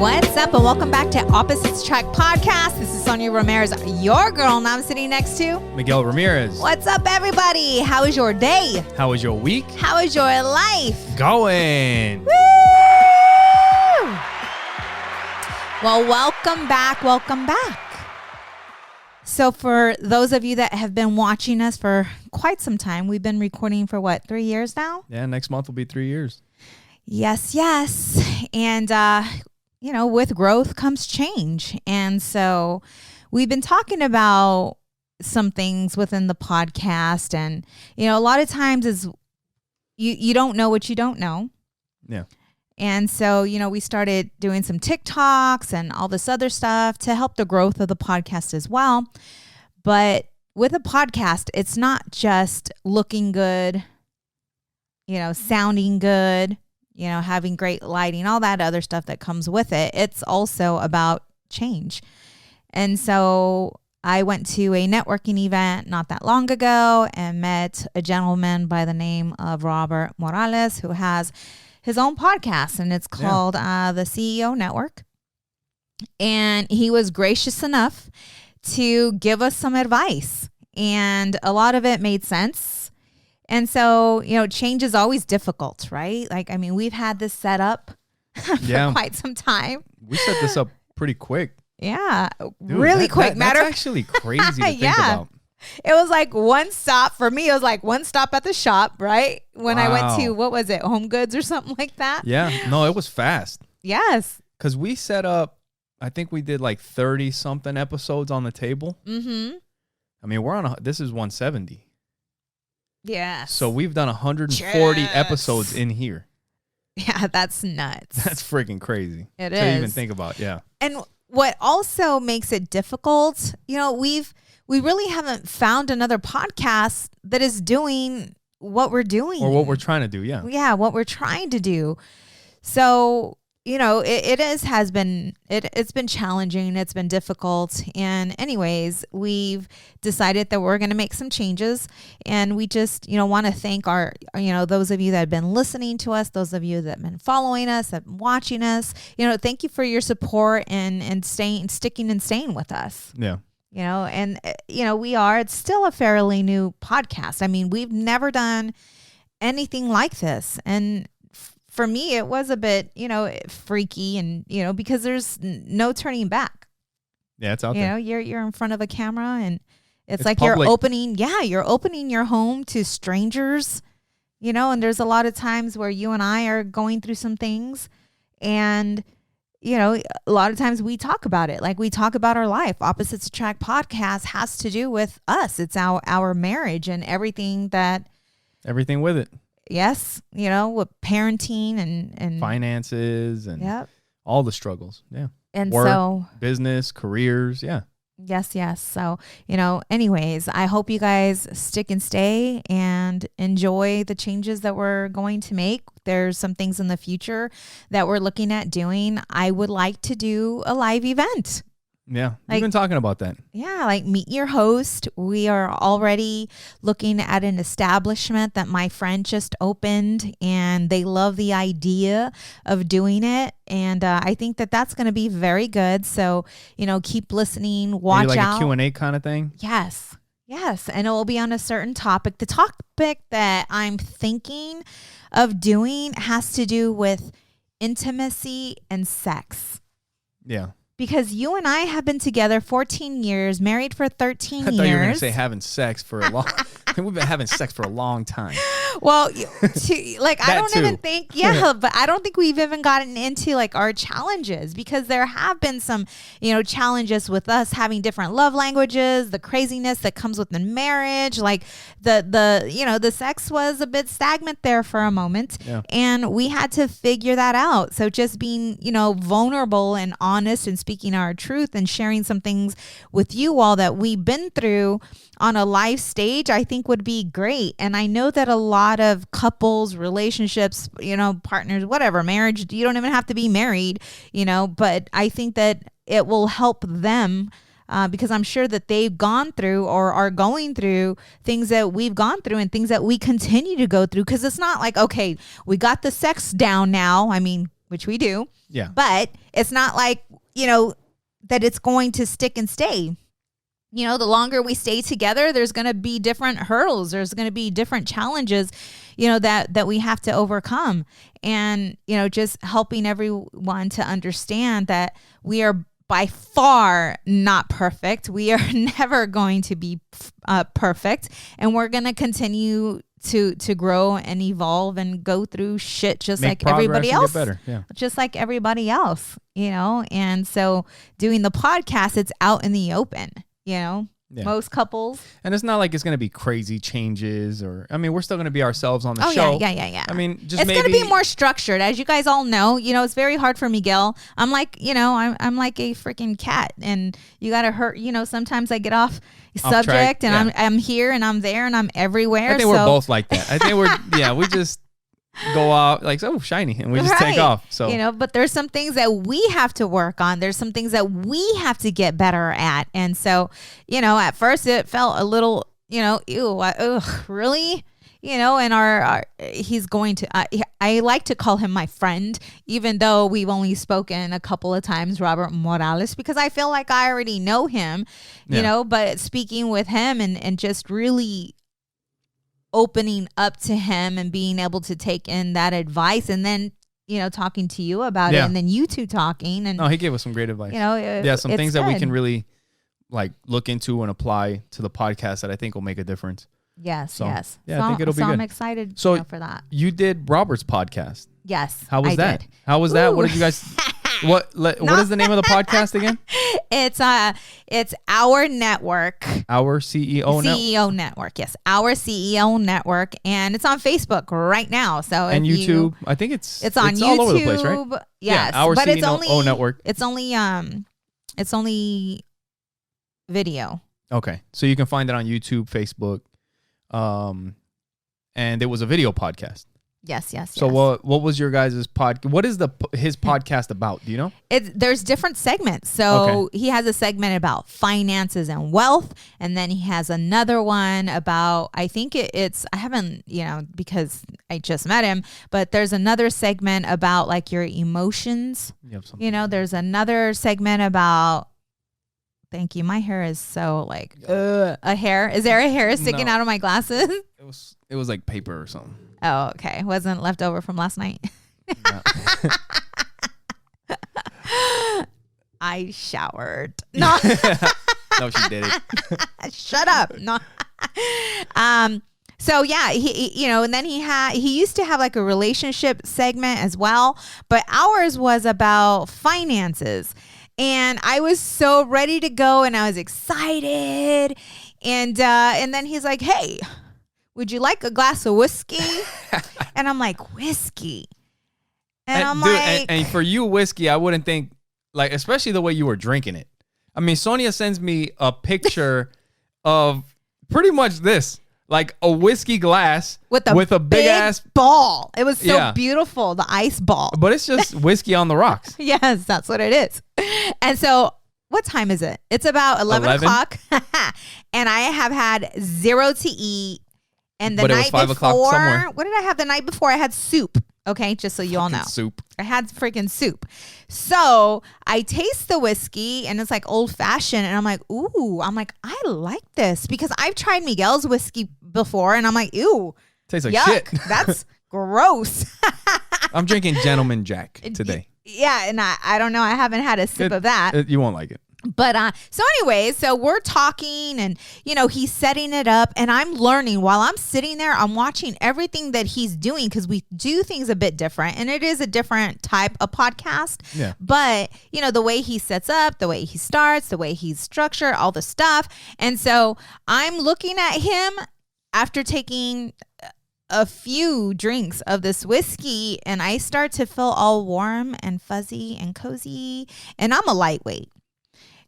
What's up, and welcome back to Opposites Attract Podcast. This is Sonja Ramirez, your girl, and I'm sitting next to Miguel Ramirez. What's up, everybody? How is your day? How was your week? How is your life? Going. Woo! Well, welcome back. Welcome back. So for those of you that have been watching us for quite some time, we've been recording for 3 years now? Yeah, next month will be 3 years. Yes. And, with growth comes change. And so we've been talking about some things within the podcast. And, a lot of times is you don't know what you don't know. Yeah. And so, we started doing some TikToks and all this other stuff to help the growth of the podcast as well. But with a podcast, it's not just looking good, sounding good, having great lighting, all that other stuff that comes with it. It's also about change. And so I went to a networking event not that long ago and met a gentleman by the name of Robert Morales, who has his own podcast, and it's called the CEO Network. And he was gracious enough to give us some advice, and a lot of it made sense. And so, change is always difficult, right? We've had this set up for quite some time. We set this up pretty quick. Yeah, dude, really quick. That's actually crazy to think about. It was like one stop for me. It was like one stop at the shop, right? When I went to, what was it, Home Goods or something like that? Yeah, no, it was fast. Yes. Because we set up, I think we did like 30 something episodes on the table. Mm-hmm. This is 170. Yeah. So we've done 140 episodes in here. Yeah, that's nuts. That's freaking crazy. It to is. even think about, yeah. And what also makes it difficult, we really haven't found another podcast that is doing what we're doing. Or what we're trying to do, yeah. Yeah, what we're trying to do. So, it's been challenging. It's been difficult. And anyways, we've decided that we're going to make some changes. And we just, want to thank our, those of you that have been listening to us, those of you that have been following us, that have been watching us. Thank you for your support and sticking with us. Yeah. It's still a fairly new podcast. We've never done anything like this. And for me, it was a bit, freaky and, because there's no turning back. Yeah, it's out there. You're in front of a camera and it's like public. you're opening your home to strangers, and there's a lot of times where you and I are going through some things, and a lot of times we talk about it. Like we talk about our life. Opposites Attract Podcast has to do with us. It's our marriage and everything with it. Yes. With parenting and finances and all the struggles. Yeah. And work, business, careers. Yeah. Yes. So, anyways, I hope you guys stick and stay and enjoy the changes that we're going to make. There's some things in the future that we're looking at doing. I would like to do a live event. Yeah, we've been talking about that. Yeah, like meet your host. We are already looking at an establishment that my friend just opened, and they love the idea of doing it. And I think that that's going to be very good. So, keep listening, watch maybe like out. A Q&A kind of thing? Yes. And it will be on a certain topic. The topic that I'm thinking of doing has to do with intimacy and sex. Yeah. Because you and I have been together 14 years, married for 13 years. I thought you were going to say having sex for a long we've been having sex for a long time. Well, I don't even think, but I don't think we've even gotten into like our challenges, because there have been some, challenges with us having different love languages, the craziness that comes with the marriage, like the sex was a bit stagnant there for a moment, and we had to figure that out. So just being, vulnerable and honest and speaking our truth and sharing some things with you all that we've been through on a live stage, I think would be great. And I know that a lot of couples, relationships, partners, whatever, marriage, you don't even have to be married, but I think that it will help them because I'm sure that they've gone through or are going through things that we've gone through and things that we continue to go through. Because it's not like, okay, we got the sex down now. I mean, which we do. Yeah. But it's not like, that it's going to stick and stay. The longer we stay together, there's going to be different hurdles. There's going to be different challenges, that we have to overcome. And, just helping everyone to understand that we are by far not perfect. We are never going to be perfect. And we're going to continue to grow and evolve and go through shit just like everybody else. Get better. Yeah. Just like everybody else, And so doing the podcast, it's out in the open. Most couples. And it's not like it's going to be crazy changes we're still going to be ourselves on the show. Yeah. It's going to be more structured. As you guys all know, it's very hard for Miguel. I'm like, I'm like a freaking cat and you got to hurt, sometimes I get off subject and I'm here and I'm there and I'm everywhere. I think we're both like that. I think we just go out like, oh, shiny, and we just take off. So but there's some things that we have to work on. There's some things that we have to get better at. And so, at first it felt a little, really? And he's going to, I like to call him my friend, even though we've only spoken a couple of times, Robert Morales, because I feel like I already know him, but speaking with him and just really opening up to him and being able to take in that advice and then, talking to you about it and then you two talking. And he gave us some great advice. Some things that we can really like look into and apply to the podcast that I think will make a difference. Yes. Yeah, I think it'll be good. I'm excited for that. You did Robert's podcast. Yes. How was that? How was that? What did you guys... What is the name of the podcast again? It's Our Network. Our CEO Network. CEO Network. Yes, Our CEO Network, and it's on Facebook right now. So and YouTube. I think it's on YouTube. All over the place, right? Yes, Our but CEO Network. It's only video. Okay, so you can find it on YouTube, Facebook, and it was a video podcast. Yes. So what was your guys' what is his podcast about? Do you know? There's different segments. So he has a segment about finances and wealth, and then he has another one about, I think it's I haven't, because I just met him, but there's another segment about like your emotions. There's another segment about, thank you. My hair is so like a hair. Is there a hair sticking out of my glasses? It was like paper or something. Oh, okay. Wasn't left over from last night. No. I showered. No, no, she didn't. Shut up. No. So yeah, he and then he used to have like a relationship segment as well, but ours was about finances. And I was so ready to go and I was excited. And then he's like, "Hey, would you like a glass of whiskey?" And I'm like, whiskey. And I'm like... And for you, whiskey, I wouldn't think, like, especially the way you were drinking it. I mean, Sonia sends me a picture of pretty much this. Like a whiskey glass with a big ass ball. It was so beautiful, the ice ball. But it's just whiskey on the rocks. Yes, that's what it is. And so... what time is it? It's about 11 o'clock. And I have had zero to eat. And the night before, what did I have the night before? I had soup. Okay, just so you all know. Soup. I had freaking soup. So I taste the whiskey and it's like old fashioned. And I'm like, ooh, I like this because I've tried Miguel's whiskey before. And I'm like, ew. Tastes like yuck, shit. That's gross. I'm drinking Gentleman Jack today. Yeah, and I don't know. I haven't had a sip of that. You won't like it. But so anyways, so we're talking and, he's setting it up and I'm learning while I'm sitting there. I'm watching everything that he's doing because we do things a bit different and it is a different type of podcast. Yeah. But, the way he sets up, the way he starts, the way he's structured, all the stuff. And so I'm looking at him after taking a few drinks of this whiskey and I start to feel all warm and fuzzy and cozy and I'm a lightweight.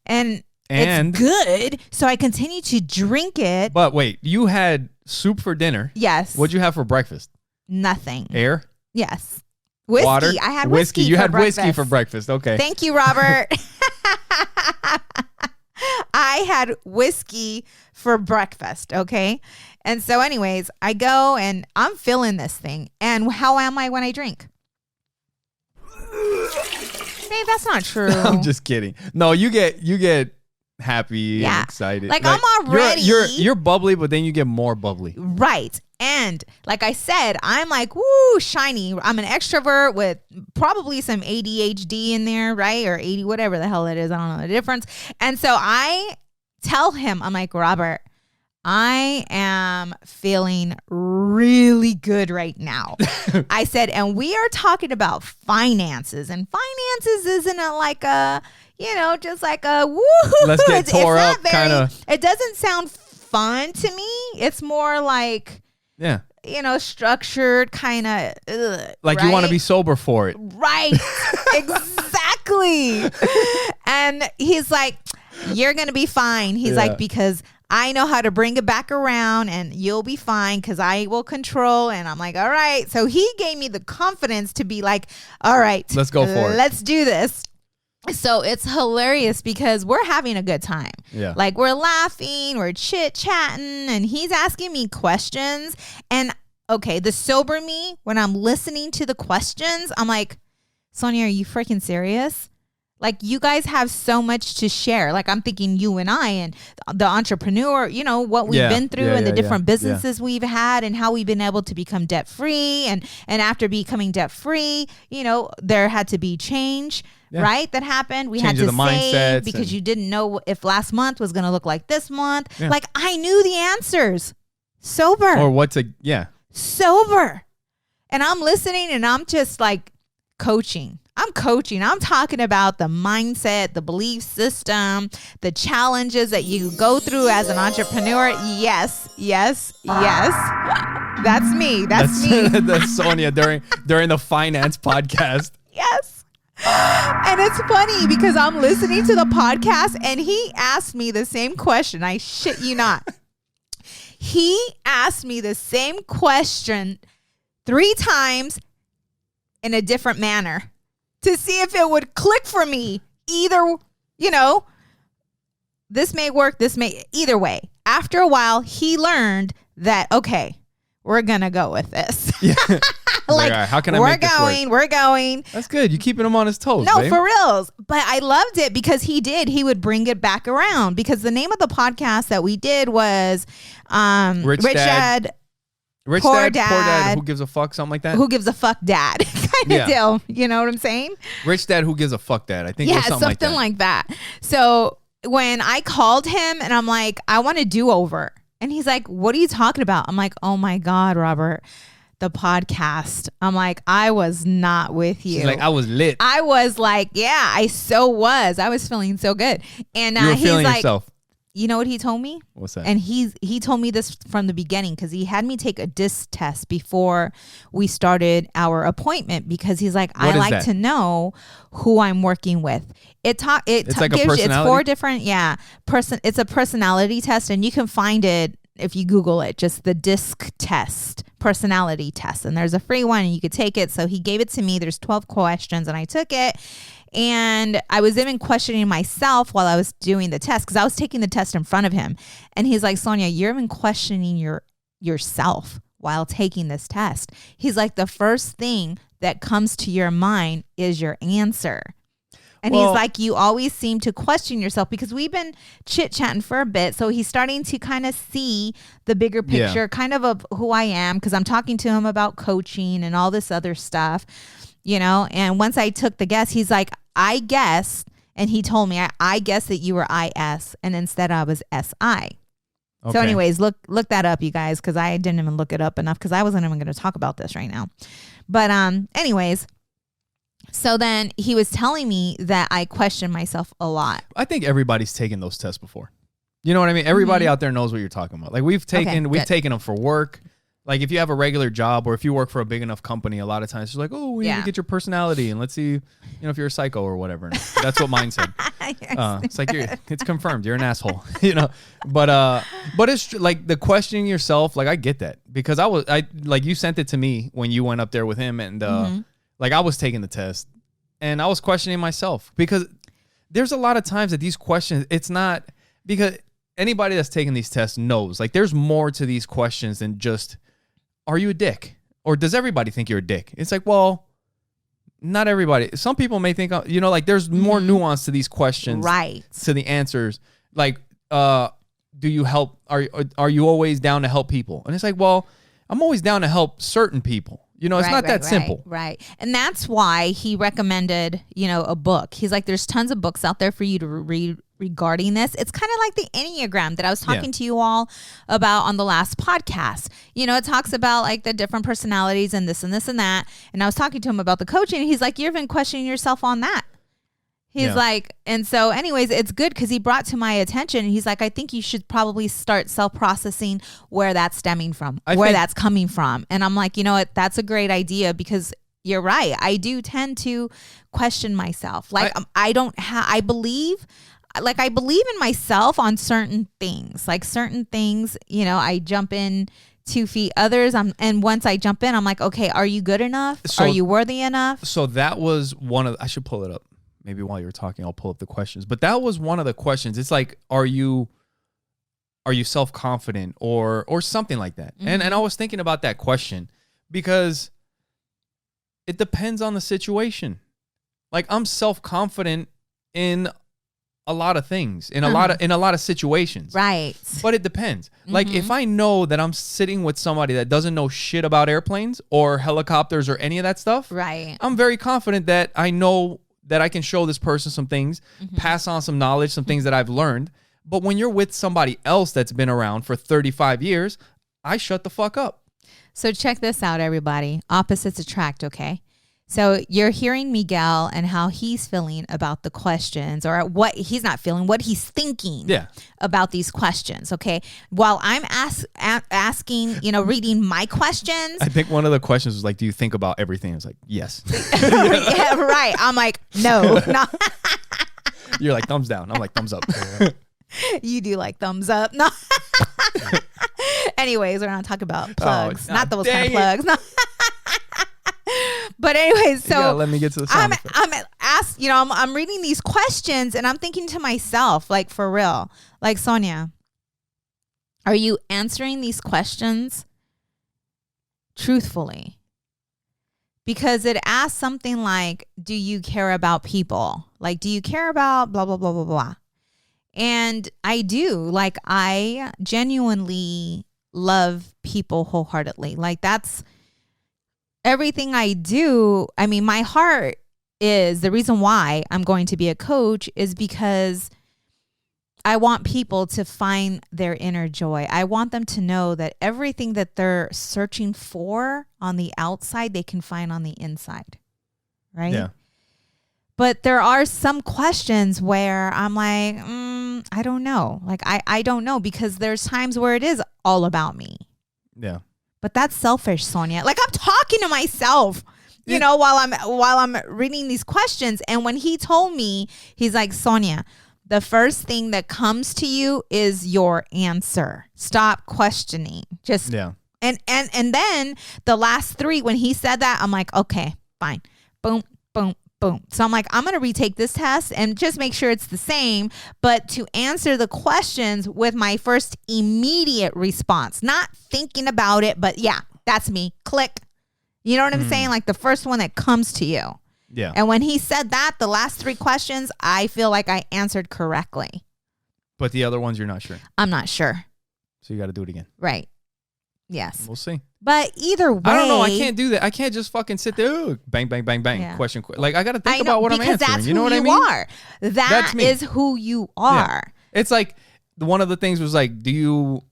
And it's good. So I continue to drink it. But wait, you had soup for dinner. Yes. What'd you have for breakfast? Nothing. Air? Yes. Whiskey. Water? I had whiskey. You for had breakfast. Whiskey for breakfast. Okay. Thank you, Robert. I had whiskey for breakfast. Okay. And so anyways, I go and I'm feeling this thing. And how am I when I drink? Hey, that's not true. I'm just kidding. No, you get happy and excited. Like I'm already. You're bubbly, but then you get more bubbly. Right. And like I said, I'm like, woo, shiny. I'm an extrovert with probably some ADHD in there, right? Or 80, whatever the hell it is. I don't know the difference. And so I tell him, I'm like, Robert, I am feeling really good right now. I said, and we are talking about finances. And finances isn't like a, just like a woo. Let's get tore up kind of. It doesn't sound fun to me. It's more like, structured kind of. Like right? You want to be sober for it. Right. Exactly. And he's like, you're going to be fine. He's like, because I know how to bring it back around and you'll be fine because I will control. And I'm like, all right. So he gave me the confidence to be like, all right, let's go for it. Let's do this. So it's hilarious because we're having a good time. Yeah. Like we're laughing, we're chit chatting, and he's asking me questions. And okay, the sober me, when I'm listening to the questions, I'm like, Sonja, are you freaking serious? Like you guys have so much to share. Like I'm thinking you and I and the entrepreneur, what we've been through and the different businesses we've had and how we've been able to become debt free. And after becoming debt free, there had to be change. Yeah. Right? That happened. We had to save because you didn't know if last month was going to look like this month. Yeah. Like I knew the answers. Sober. Or sober. And I'm listening and I'm just like coaching. I'm coaching. I'm talking about the mindset, the belief system, the challenges that you go through as an entrepreneur. Yes. That's me. That's me. That's Sonja during the finance podcast. Yes. And it's funny because I'm listening to the podcast and he asked me the same question. I shit you not. He asked me the same question 3 times in a different manner to see if it would click for me. Either, this may work, either way. After a while, he learned that, okay, we're going to go with this. Yeah. Like, how can I make this work? We're going. That's good. You're keeping him on his toes. No, babe. For reals. But I loved it because he would bring it back around because the name of the podcast that we did was Rich Dad, Poor Dad. Who gives a fuck? Something like that. Who gives a fuck dad kind of deal. You know what I'm saying? Rich Dad who gives a fuck dad. I think it was something like that. So when I called him and I'm like, I want a do-over. And he's like, what are you talking about? I'm like, oh my God, Robert. The podcast. I'm like, I was not with you. She's like, I was lit. I was like, yeah, I was. I was feeling so good. And you were he's feeling like, yourself. You know what he told me? What's that? And he told me this from the beginning because he had me take a DISC test before we started our appointment because he's like, I like to know who I'm working with. It's like a personality? It's 4 different, it's a personality test and you can find it if you Google it, just the DISC test, personality test. And there's a free one and you could take it. So he gave it to me. There's 12 questions and I took it. And I was even questioning myself while I was doing the test because I was taking the test in front of him. And he's like, Sonja, you're even questioning yourself while taking this test. He's like, the first thing that comes to your mind is your answer. And he's like, you always seem to question yourself because we've been chit-chatting for a bit. So he's starting to kind of see the bigger picture kind of who I am because I'm talking to him about coaching and all this other stuff, And once I took the guess, he's like, I guessed, and he told me, I guessed that you were IS and instead I was SI. Okay. So anyways, look that up, you guys, because I didn't even look it up enough because I wasn't even going to talk about this right now. But anyways. So then he was telling me that I question myself a lot. I think everybody's taken those tests before. You know what I mean? Everybody out there knows what you're talking about. Like we've taken them for work. Like if you have a regular job or if you work for a big enough company, a lot of times it's like, oh, we need to get your personality and let's see, if you're a psycho or whatever. That's what mine said. It's like it's confirmed. You're an asshole, But it's like the questioning yourself. Like I get that because I like you sent it to me when you went up there with him and like I was taking the test and I was questioning myself because there's a lot of times that these questions, it's not because anybody that's taking these tests knows like there's more to these questions than just, are you a dick? Or does everybody think you're a dick? It's like, well, not everybody. Some people may think, like there's more nuance to these questions, right? To the answers, like, do you help? Are you always down to help people? And it's like, well, I'm always down to help certain people. It's not that simple. Right. And that's why he recommended, a book. He's like, there's tons of books out there for you to read regarding this. It's kind of like the Enneagram that I was talking to you all about on the last podcast. It talks about like the different personalities and this and this and that. And I was talking to him about the coaching. And he's like, you're even questioning yourself on that. He's like, and so anyways, it's good because he brought to my attention. He's like, I think you should probably start self-processing where that's stemming from, where that's coming from. And I'm like, you know what? That's a great idea because you're right. I do tend to question myself. Like I believe in myself on certain things, like certain things, I jump in 2 feet. Others, and once I jump in, I'm like, okay, are you good enough? Are you worthy enough? So that was I should pull it up. Maybe while you're talking, I'll pull up the questions. But that was one of the questions. It's like, are you self-confident or something like that? And I was thinking about that question because it depends on the situation. Like I'm self-confident in a lot of things, in a lot of situations. Right. But it depends. Like if I know that I'm sitting with somebody that doesn't know shit about airplanes or helicopters or any of that stuff, right, I'm very confident that I know that I can show this person some things, pass on some knowledge, some things that I've learned. But when you're with somebody else that's been around for 35 years, I shut the fuck up. So check this out, everybody. Opposites attract, okay? So you're hearing Miguel and how he's feeling about the questions, or what he's not feeling, what he's thinking about these questions, okay? While I'm asking, reading my questions. I think one of the questions was like, do you think about everything? It's like, yes. Yeah, right. I'm like, no. You're like, thumbs down. I'm like, thumbs up. You do like thumbs up. No. Anyways, we're not talking about plugs. Not those kind of plugs. No. But anyways, so let me get to the sound I'm reading these questions and I'm thinking to myself, like, for real, like, Sonja, are you answering these questions truthfully? Because it asks something like, do you care about people? Like, do you care about blah, blah, blah, blah, blah. And I do. Like, I genuinely love people wholeheartedly. Like, that's everything I do. I mean, my heart is the reason why I'm going to be a coach is because I want people to find their inner joy. I want them to know that everything that they're searching for on the outside, they can find on the inside. Right? Yeah. But there are some questions where I'm like, I don't know. Like, I don't know, because there's times where it is all about me. Yeah. But that's selfish, Sonja. Like, I'm talking to myself, while I'm reading these questions. And when he told me, he's like, Sonja, the first thing that comes to you is your answer. Stop questioning. Just And then the last 3, when he said that, I'm like, okay, fine. Boom, boom, boom. So I'm like, I'm going to retake this test and just make sure it's the same, but to answer the questions with my first immediate response, not thinking about it, but yeah, that's me. Click. You know what I'm saying? Like the first one that comes to you. Yeah. And when he said that, the last 3 questions, I feel like I answered correctly. But the other ones, you're not sure. I'm not sure. So you got to do it again. Right. Yes. We'll see. But either way, I don't know. I can't do that. I can't just fucking sit there. Bang, bang, bang, bang. Yeah. Question. Like, I got to think about what I'm answering. That's you know what I mean? Are. That is who you are. Yeah. It's like one of the things was like, do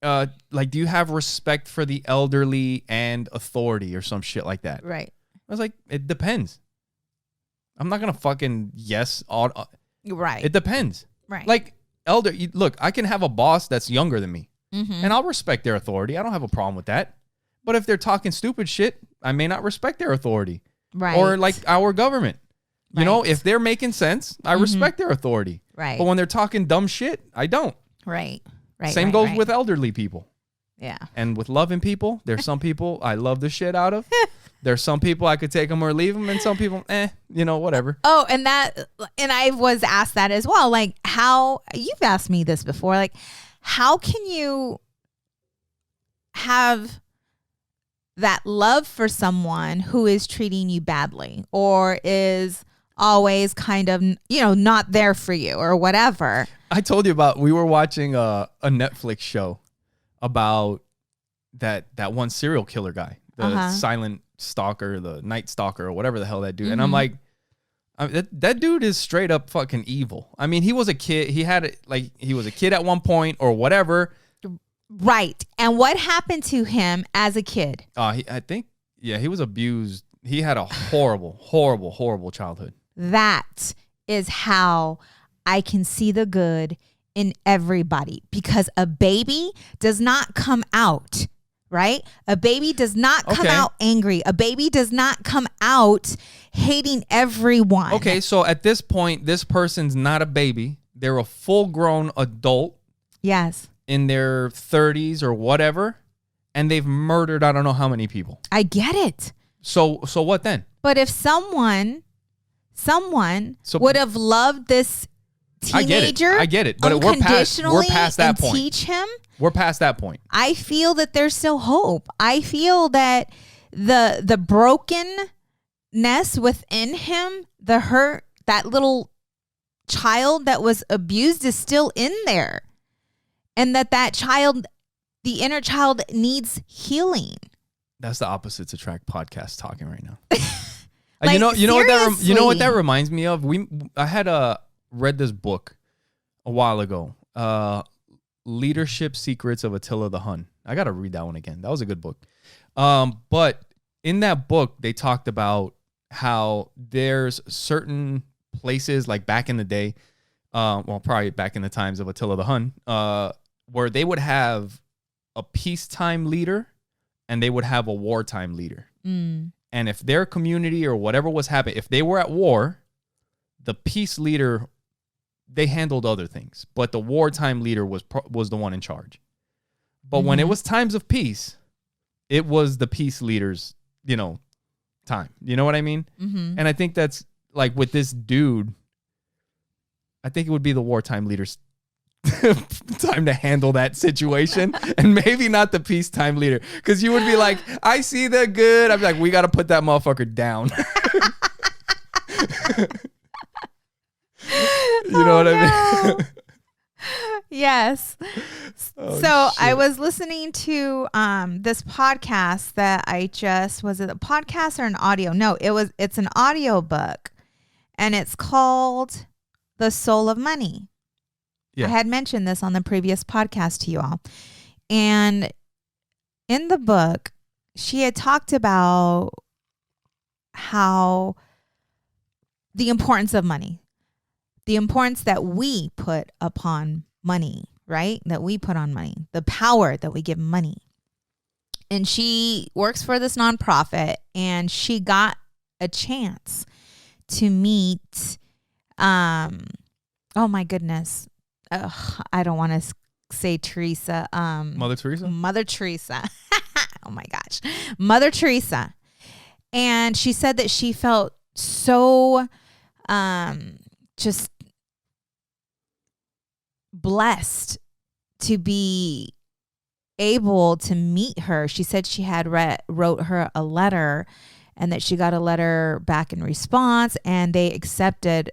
you have respect for the elderly and authority or some shit like that? Right. I was like, it depends. I'm not going to fucking yes. Right. It depends. Right. Like look, I can have a boss that's younger than me. And I'll respect their authority. I don't have a problem with that. But if they're talking stupid shit, I may not respect their authority. Right. Or like our government. You know, if they're making sense, I respect their authority. Right. But when they're talking dumb shit, I don't. Right. Right. Same goes with elderly people. Yeah. And with loving people, there's some people I love the shit out of. There's some people I could take them or leave them, and some people, whatever. Oh, and I was asked that as well. Like, how, you've asked me this before, like, how can you have that love for someone who is treating you badly or is always kind of, not there for you or whatever. I told you we were watching a Netflix show about that one serial killer guy, the silent stalker, the night stalker, or whatever the hell that dude. Mm-hmm. And I'm like, that dude is straight up fucking evil. I mean, he was a kid. He was a kid at one point or whatever. Right. And what happened to him as a kid? I think he was abused. He had a horrible, horrible, horrible childhood. That is how I can see the good in everybody, because a baby does not come out, right? A baby does not come out angry. A baby does not come out hating everyone. Okay, so at this point, this person's not a baby. They're a full-grown adult. Yes. In their 30s or whatever, and they've murdered I don't know how many people. I get it. So what then? But if someone would have loved this teenager, I get it. But we're past that point. Teach him. We're past that point. I feel that there's still hope. I feel that the brokenness within him, the hurt, that little child that was abused is still in there. And that child, the inner child, needs healing. That's the Opposites Attract podcast talking right now. Like, you know what that reminds me of? I had read this book a while ago, Leadership Secrets of Attila the Hun. I got to read that one again. That was a good book. But in that book, they talked about how there's certain places, like back in the day, probably back in the times of Attila the Hun, where they would have a peacetime leader and they would have a wartime leader. Mm. And if their community or whatever was happening, if they were at war, the peace leader, they handled other things. But the wartime leader was the one in charge. But when it was times of peace, it was the peace leader's, time. You know what I mean? Mm-hmm. And I think that's like with this dude, I think it would be the wartime leader's time to handle that situation, and maybe not the peacetime leader, because you would be like, I see the good. I'm like, we got to put that motherfucker down. You know what I mean? Yes. So I was listening to this podcast that was it a podcast or an audio? No, it's an audio book, and it's called The Soul of Money. Yeah. I had mentioned this on the previous podcast to you all. And in the book, she had talked about how the importance of money, the importance that we put upon money, right? That we put on money, the power that we give money. And she works for this nonprofit, and she got a chance to meet, oh my goodness. I don't want to say Teresa. Mother Teresa? Mother Teresa. Oh my gosh. Mother Teresa. And she said that she felt so just blessed to be able to meet her. She said she had wrote her a letter, and that she got a letter back in response, and they accepted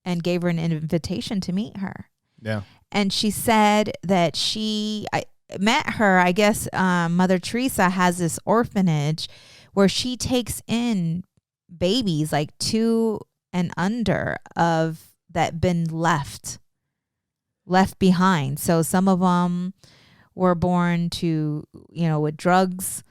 and gave her an invitation to meet her. Yeah. And she said that I met her, I guess Mother Teresa has this orphanage where she takes in babies like 2 and under of that been left behind. So some of them were born to, with drugs,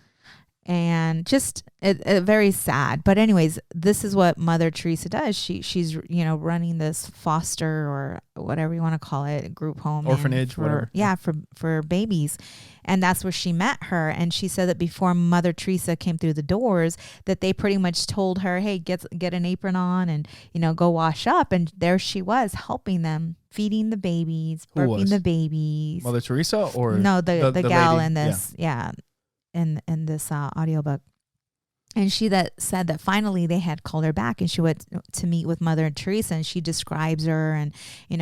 and just very sad. But anyways, this is what Mother Teresa does. She's running this foster, or whatever you want to call it, group home, orphanage, whatever. Yeah, for babies. And that's where she met her. And she said that before Mother Teresa came through the doors, that they pretty much told her, hey, get an apron on and, go wash up. And there she was, helping them, feeding the babies, burping the babies. Mother Teresa, or no, the gal lady in this, in this audiobook. And she said that finally they had called her back, and she went to meet with Mother Teresa, and she describes her and,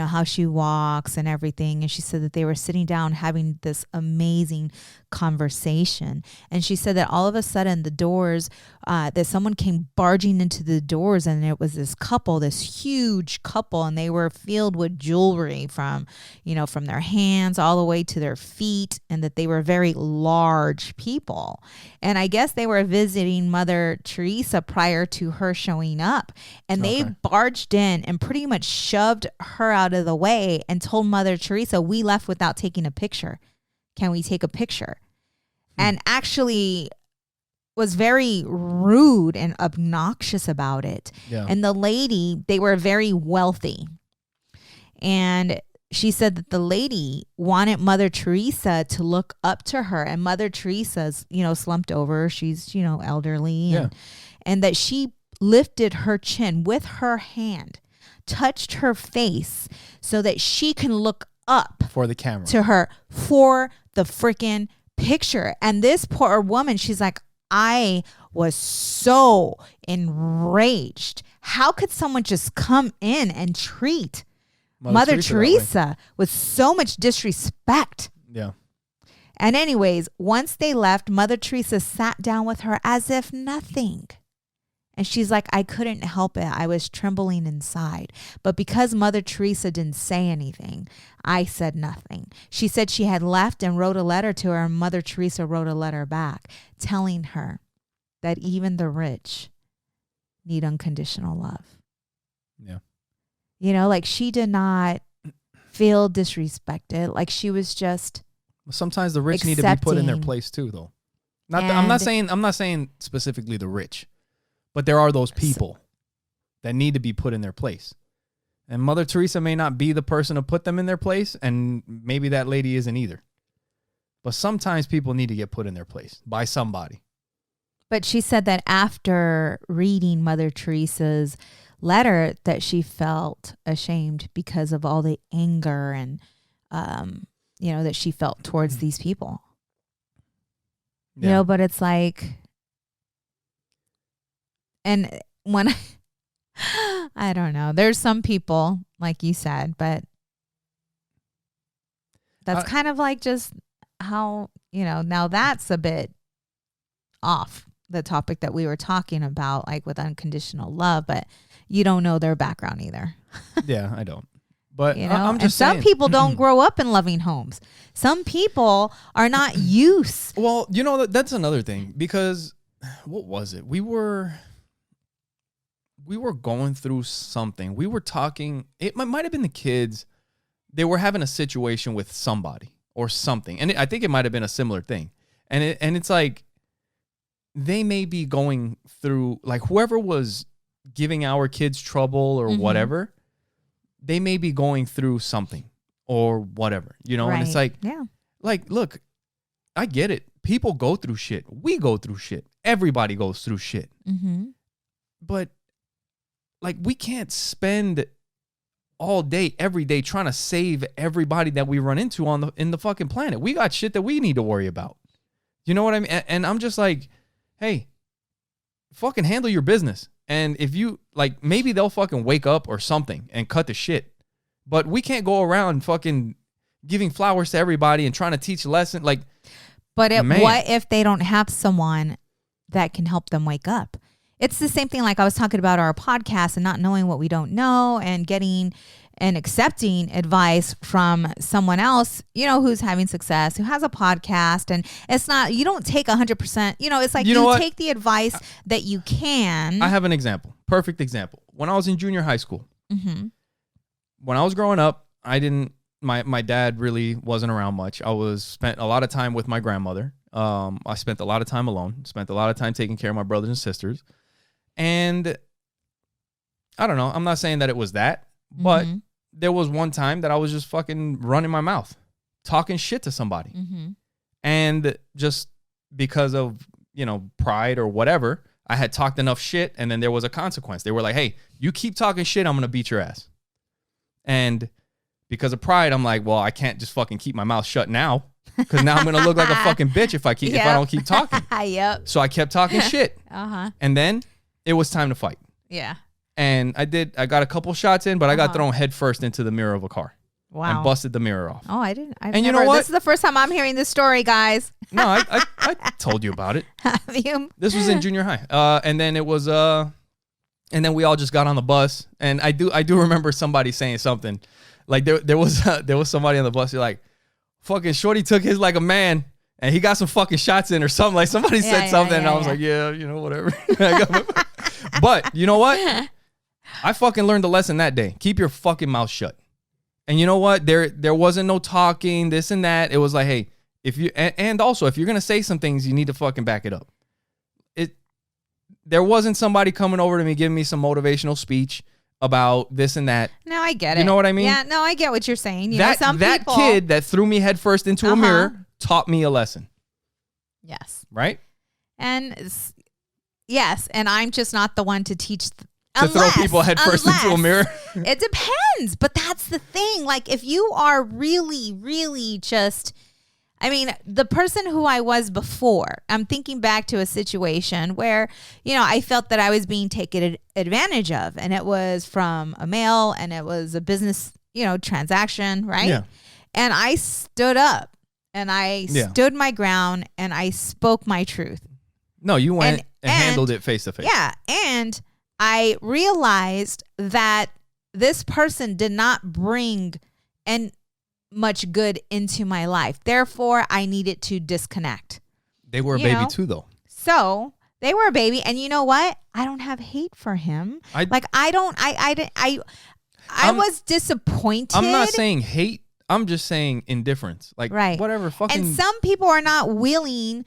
how she walks and everything. And she said that they were sitting down having this amazing conversation. And she said that all of a sudden the doors, that someone came barging into the doors, and it was this couple, this huge couple, and they were filled with jewelry from their hands all the way to their feet, and that they were very large people. And I guess they were visiting Mother Teresa prior to her showing up, and they barged in and pretty much shoved her out of the way and told Mother Teresa, "We left without taking a picture. Can we take a picture?" And actually was very rude and obnoxious about it. Yeah. And the lady, they were very wealthy. And she said that the lady wanted Mother Teresa to look up to her. And Mother Teresa's, slumped over. She's, elderly. And that she lifted her chin with her hand, touched her face so that she can look up for the camera to her for the freaking picture. And this poor woman, she's like, I was so enraged. How could someone just come in and treat Mother Teresa with so much disrespect? Yeah. And anyways, once they left, Mother Teresa sat down with her as if nothing. And she's like, I couldn't help it. I was trembling inside. But because Mother Teresa didn't say anything, I said nothing. She said she had left and wrote a letter to her, and Mother Teresa wrote a letter back telling her that even the rich need unconditional love. Yeah. Like she did not feel disrespected. Like she was just sometimes the rich need to be put in their place too, though. I'm not saying specifically the rich. But there are those people that need to be put in their place. And Mother Teresa may not be the person to put them in their place, and maybe that lady isn't either. But sometimes people need to get put in their place by somebody. But she said that after reading Mother Teresa's letter that she felt ashamed because of all the anger and, that she felt towards these people. Yeah. But it's like... And when I don't know, there's some people, like you said, but that's kind of like just how, now that's a bit off the topic that we were talking about, like with unconditional love, but you don't know their background either. Yeah, I don't. But I'm just saying. Some people don't grow up in loving homes. Some people are not used. Well, that's another thing, because what was it? We were going through something. We were talking, it might have been the kids. They were having a situation with somebody or something. And I think it might have been a similar thing. And it's like, they may be going through, like whoever was giving our kids trouble or whatever, they may be going through something or whatever, Right. And it's like, like, look, I get it. People go through shit. We go through shit. Everybody goes through shit. But like, we can't spend all day, every day trying to save everybody that we run into in the fucking planet. We got shit that we need to worry about. You know what I mean? And I'm just like, hey, fucking handle your business. And if you, like, maybe they'll fucking wake up or something and cut the shit. But we can't go around fucking giving flowers to everybody and trying to teach a lesson. Like, but what if they don't have someone that can help them wake up? It's the same thing like I was talking about our podcast and not knowing what we don't know and getting and accepting advice from someone else, who's having success, who has a podcast. And it's not, you don't take 100%, it's like you take the advice that you can. I have an example, perfect example. When I was in junior high school, when I was growing up, my dad really wasn't around much. I spent a lot of time with my grandmother. I spent a lot of time alone, spent a lot of time taking care of my brothers and sisters. And I don't know, I'm not saying that it was that, but there was one time that I was just fucking running my mouth, talking shit to somebody. And just because of, pride or whatever, I had talked enough shit, and then there was a consequence. They were like, hey, you keep talking shit, I'm going to beat your ass. And because of pride, I'm like, well, I can't just fucking keep my mouth shut now, because now I'm going to look like a fucking bitch if I don't keep talking. So I kept talking shit. And then it was time to fight. Yeah. And I got a couple shots in, but I got thrown head first into the mirror of a car. Wow. And busted the mirror off. Oh, I didn't. You know what? This is the first time I'm hearing this story, guys. No, I told you about it. Have you? This was in junior high. And then it was and then we all just got on the bus. And I do remember somebody saying something. Like there was somebody on the bus who like, fucking Shorty took his like a man and he got some fucking shots in or something. Like somebody said something and I was like, yeah, whatever. But you know what? I fucking learned a lesson that day. Keep your fucking mouth shut. And you know what? There wasn't no talking, this and that. It was like, hey, and also if you're gonna say some things, you need to fucking back it up. There wasn't somebody coming over to me giving me some motivational speech about this and that. No, I get it. You know what I mean? Yeah, no, I get what you're saying. That kid that threw me headfirst into a mirror taught me a lesson. Yes. Right? And yes, and I'm just not the one to teach throw people headfirst into a mirror. It depends, but that's the thing. Like if you are really, really just, I mean, the person who I was before, I'm thinking back to a situation where, I felt that I was being taken advantage of, and it was from a male and it was a business, transaction, right? Yeah. And I stood up and I stood my ground and I spoke my truth. No, you went and handled it face to face. Yeah. And I realized that this person did not bring much good into my life. Therefore, I needed to disconnect. They were a baby too, though. So they were a baby. And you know what? I don't have hate for him. I was disappointed. I'm not saying hate. I'm just saying indifference. Like, whatever. Fucking. And some people are not willing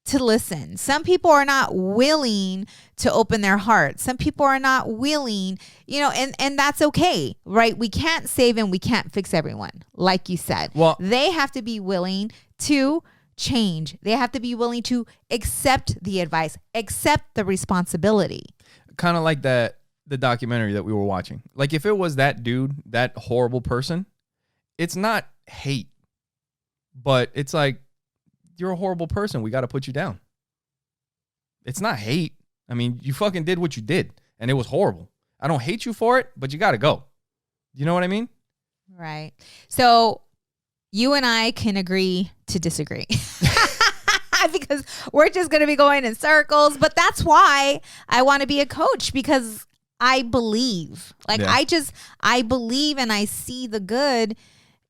to listen. Some people are not willing to open their hearts. Some people are not willing, and that's okay, right? We can't save and we can't fix everyone, like you said. Well, they have to be willing to change. They have to be willing to accept the advice, accept the responsibility. Kind of like the documentary that we were watching. Like if it was that dude, that horrible person, it's not hate, but it's like, you're a horrible person. We got to put you down. It's not hate. I mean, you fucking did what you did, and it was horrible. I don't hate you for it, but you got to go. You know what I mean? Right. So you and I can agree to disagree because we're just going to be going in circles. But that's why I want to be a coach, because I believe. I believe and I see the good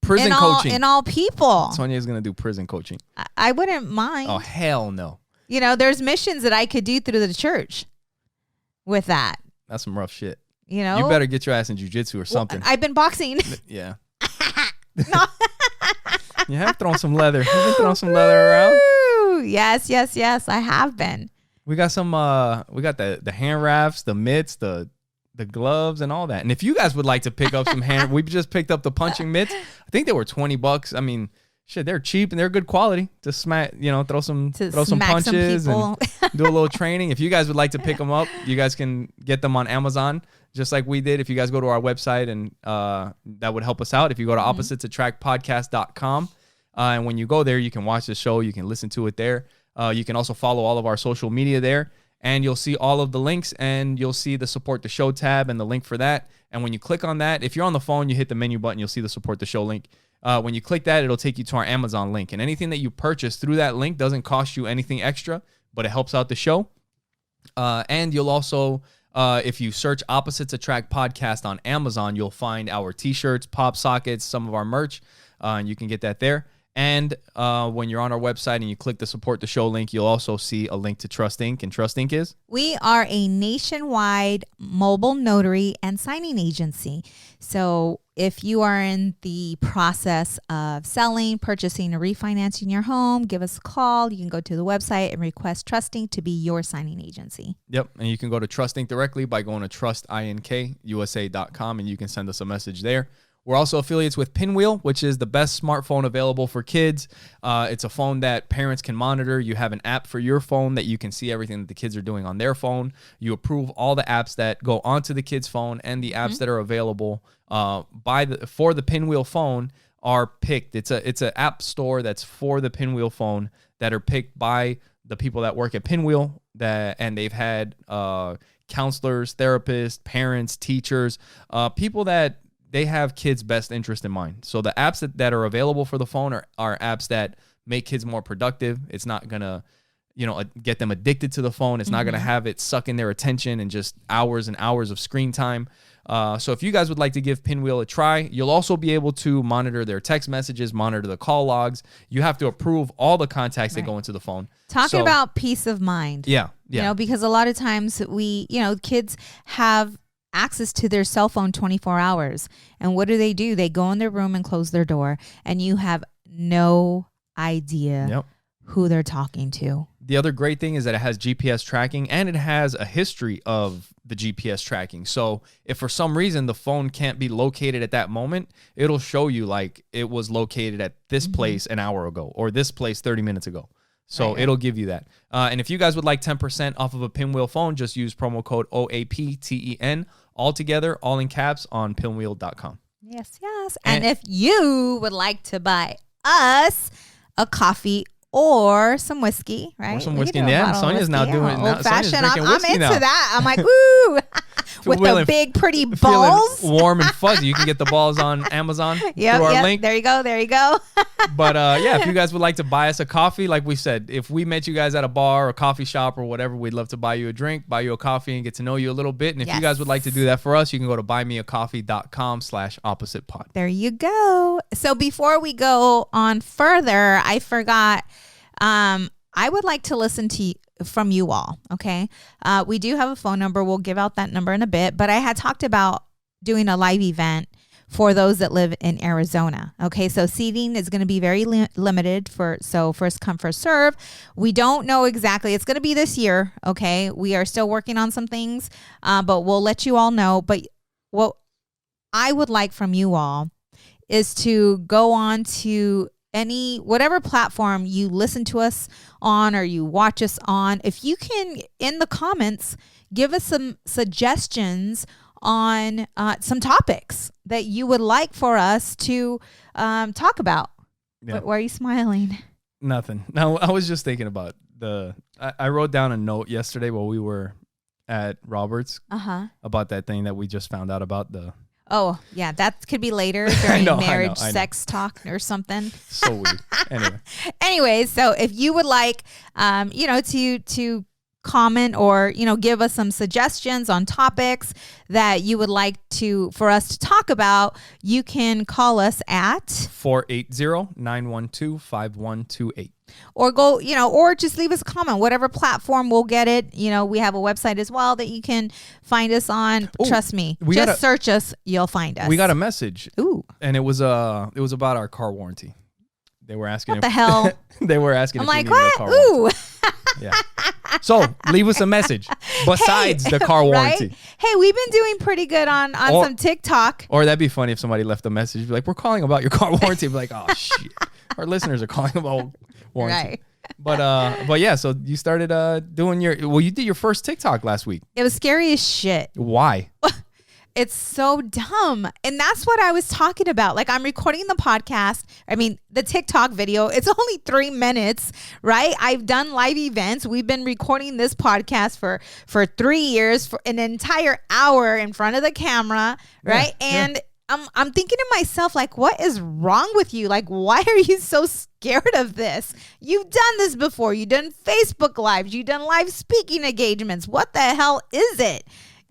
prison coaching in all people. Sonja is going to do prison coaching. I wouldn't mind. Oh, hell no. There's missions that I could do through the church with that. That's some rough shit. You better get your ass in jiu-jitsu or something. I've been boxing. Yeah. You have thrown some leather. You've been throwing some leather around. Yes. I have been. We got some, we got the hand wraps, the mitts, the gloves and all that. And if you guys would like to pick up some we just picked up the punching mitts. I think they were $20. I mean, shit, they're cheap and they're good quality to smack, throw some punches and do a little training. If you guys would like to pick them up, you guys can get them on Amazon, just like we did. If you guys go to our website, and that would help us out. If you go to oppositesattractpodcast.com, and when you go there, you can watch the show, you can listen to it there. You can also follow all of our social media there. And you'll see all of the links, and you'll see the support the show tab and the link for that. And when you click on that, if you're on the phone, you hit the menu button, you'll see the support the show link. When you click that, it'll take you to our Amazon link. And anything that you purchase through that link doesn't cost you anything extra, but it helps out the show. And you'll also, if you search Opposites Attract Podcast on Amazon, you'll find our t-shirts, pop sockets, some of our merch, and you can get that there. And when you're on our website and you click the support the show link, you'll also see a link to Trust Inc. And Trust Inc. is? We are a nationwide mobile notary and signing agency. So if you are in the process of selling, purchasing, or refinancing your home, give us a call. You can go to the website and request Trust Inc. to be your signing agency. Yep. And you can go to Trust Inc. directly by going to trustinkusa.com, and you can send us a message there. We're also affiliates with Pinwheel, which is the best smartphone available for kids. It's a phone that parents can monitor. You have an app for your phone that you can see everything that the kids are doing on their phone. You approve all the apps that go onto the kid's phone, and the apps that are available for the Pinwheel phone are picked. It's an app store that's for the Pinwheel phone that are picked by the people that work at Pinwheel, and they've had counselors, therapists, parents, teachers, people that they have kids' best interest in mind. So the apps that are available for the phone are apps that make kids more productive. It's not going to, get them addicted to the phone. It's not going to have it suck in their attention and just hours and hours of screen time. So if you guys would like to give Pinwheel a try, you'll also be able to monitor their text messages, monitor the call logs. You have to approve all the contacts that go into the phone. Talking about peace of mind. Yeah. Because a lot of times kids have access to their cell phone 24 hours. And what do? They go in their room and close their door, and you have no idea who they're talking to. The other great thing is that it has GPS tracking, and it has a history of the GPS tracking. So if for some reason the phone can't be located at that moment, it'll show you like it was located at this place an hour ago or this place 30 minutes ago. So it'll give you that. And if you guys would like 10% off of a Pinwheel phone, just use promo code OAPTEN, all together, all in caps, on pinwheel.com. Yes. And if you would like to buy us a coffee or some whiskey, right? Or some whiskey. Yeah, Sonja's now doing old fashioned. I'm into now. That. I'm like, woo! With the big, pretty balls. Warm and fuzzy. You can get the balls on Amazon through our link. There you go. But if you guys would like to buy us a coffee, like we said, if we met you guys at a bar or a coffee shop or whatever, we'd love to buy you a drink, buy you a coffee, and get to know you a little bit. And if you guys would like to do that for us, you can go to buymeacoffee.com/oppositepod. There you go. So before we go on further, I forgot. I would like to listen to from you all. Okay. We do have a phone number. We'll give out that number in a bit, but I had talked about doing a live event for those that live in Arizona. Okay. So seating is going to be very limited so first come, first serve. We don't know exactly. It's going to be this year. Okay. We are still working on some things, but we'll let you all know. But what I would like from you all is to go on to whatever platform you listen to us on or you watch us on. If you can, in the comments, give us some suggestions on some topics that you would like for us to talk about. Yeah. Why are you smiling? Nothing. No, I was just thinking about I wrote down a note yesterday while we were at Robert's about that thing that we just found out about Oh, yeah, that could be later during marriage sex talk or something. So weird. Anyway, so if you would like, to comment or, give us some suggestions on topics that you would like for us to talk about, you can call us at 480-912-5128. Or go, or just leave us a comment, whatever platform, we'll get it. We have a website as well that you can find us on. Ooh, trust me, just search us, you'll find us. We got a message. Ooh. And it was about our car warranty. They were asking what the hell? They were asking. I'm like, what? Ooh. Yeah. So leave us a message besides the car warranty. Right? Hey, we've been doing pretty good on some TikTok. Or that'd be funny if somebody left a message like, we're calling about your car warranty. Be like, oh shit. Our listeners are calling about warranty. Right. But yeah, so you started you did your first TikTok last week. It was scary as shit. Why? It's so dumb. And that's what I was talking about. Like, I'm recording the podcast. The TikTok video. It's only 3 minutes, right? I've done live events. We've been recording this podcast for 3 years, for an entire hour in front of the camera, right? Yeah, and I'm thinking to myself, like, what is wrong with you? Like, why are you so scared of this? You've done this before. You've done Facebook Lives. You've done live speaking engagements. What the hell is it?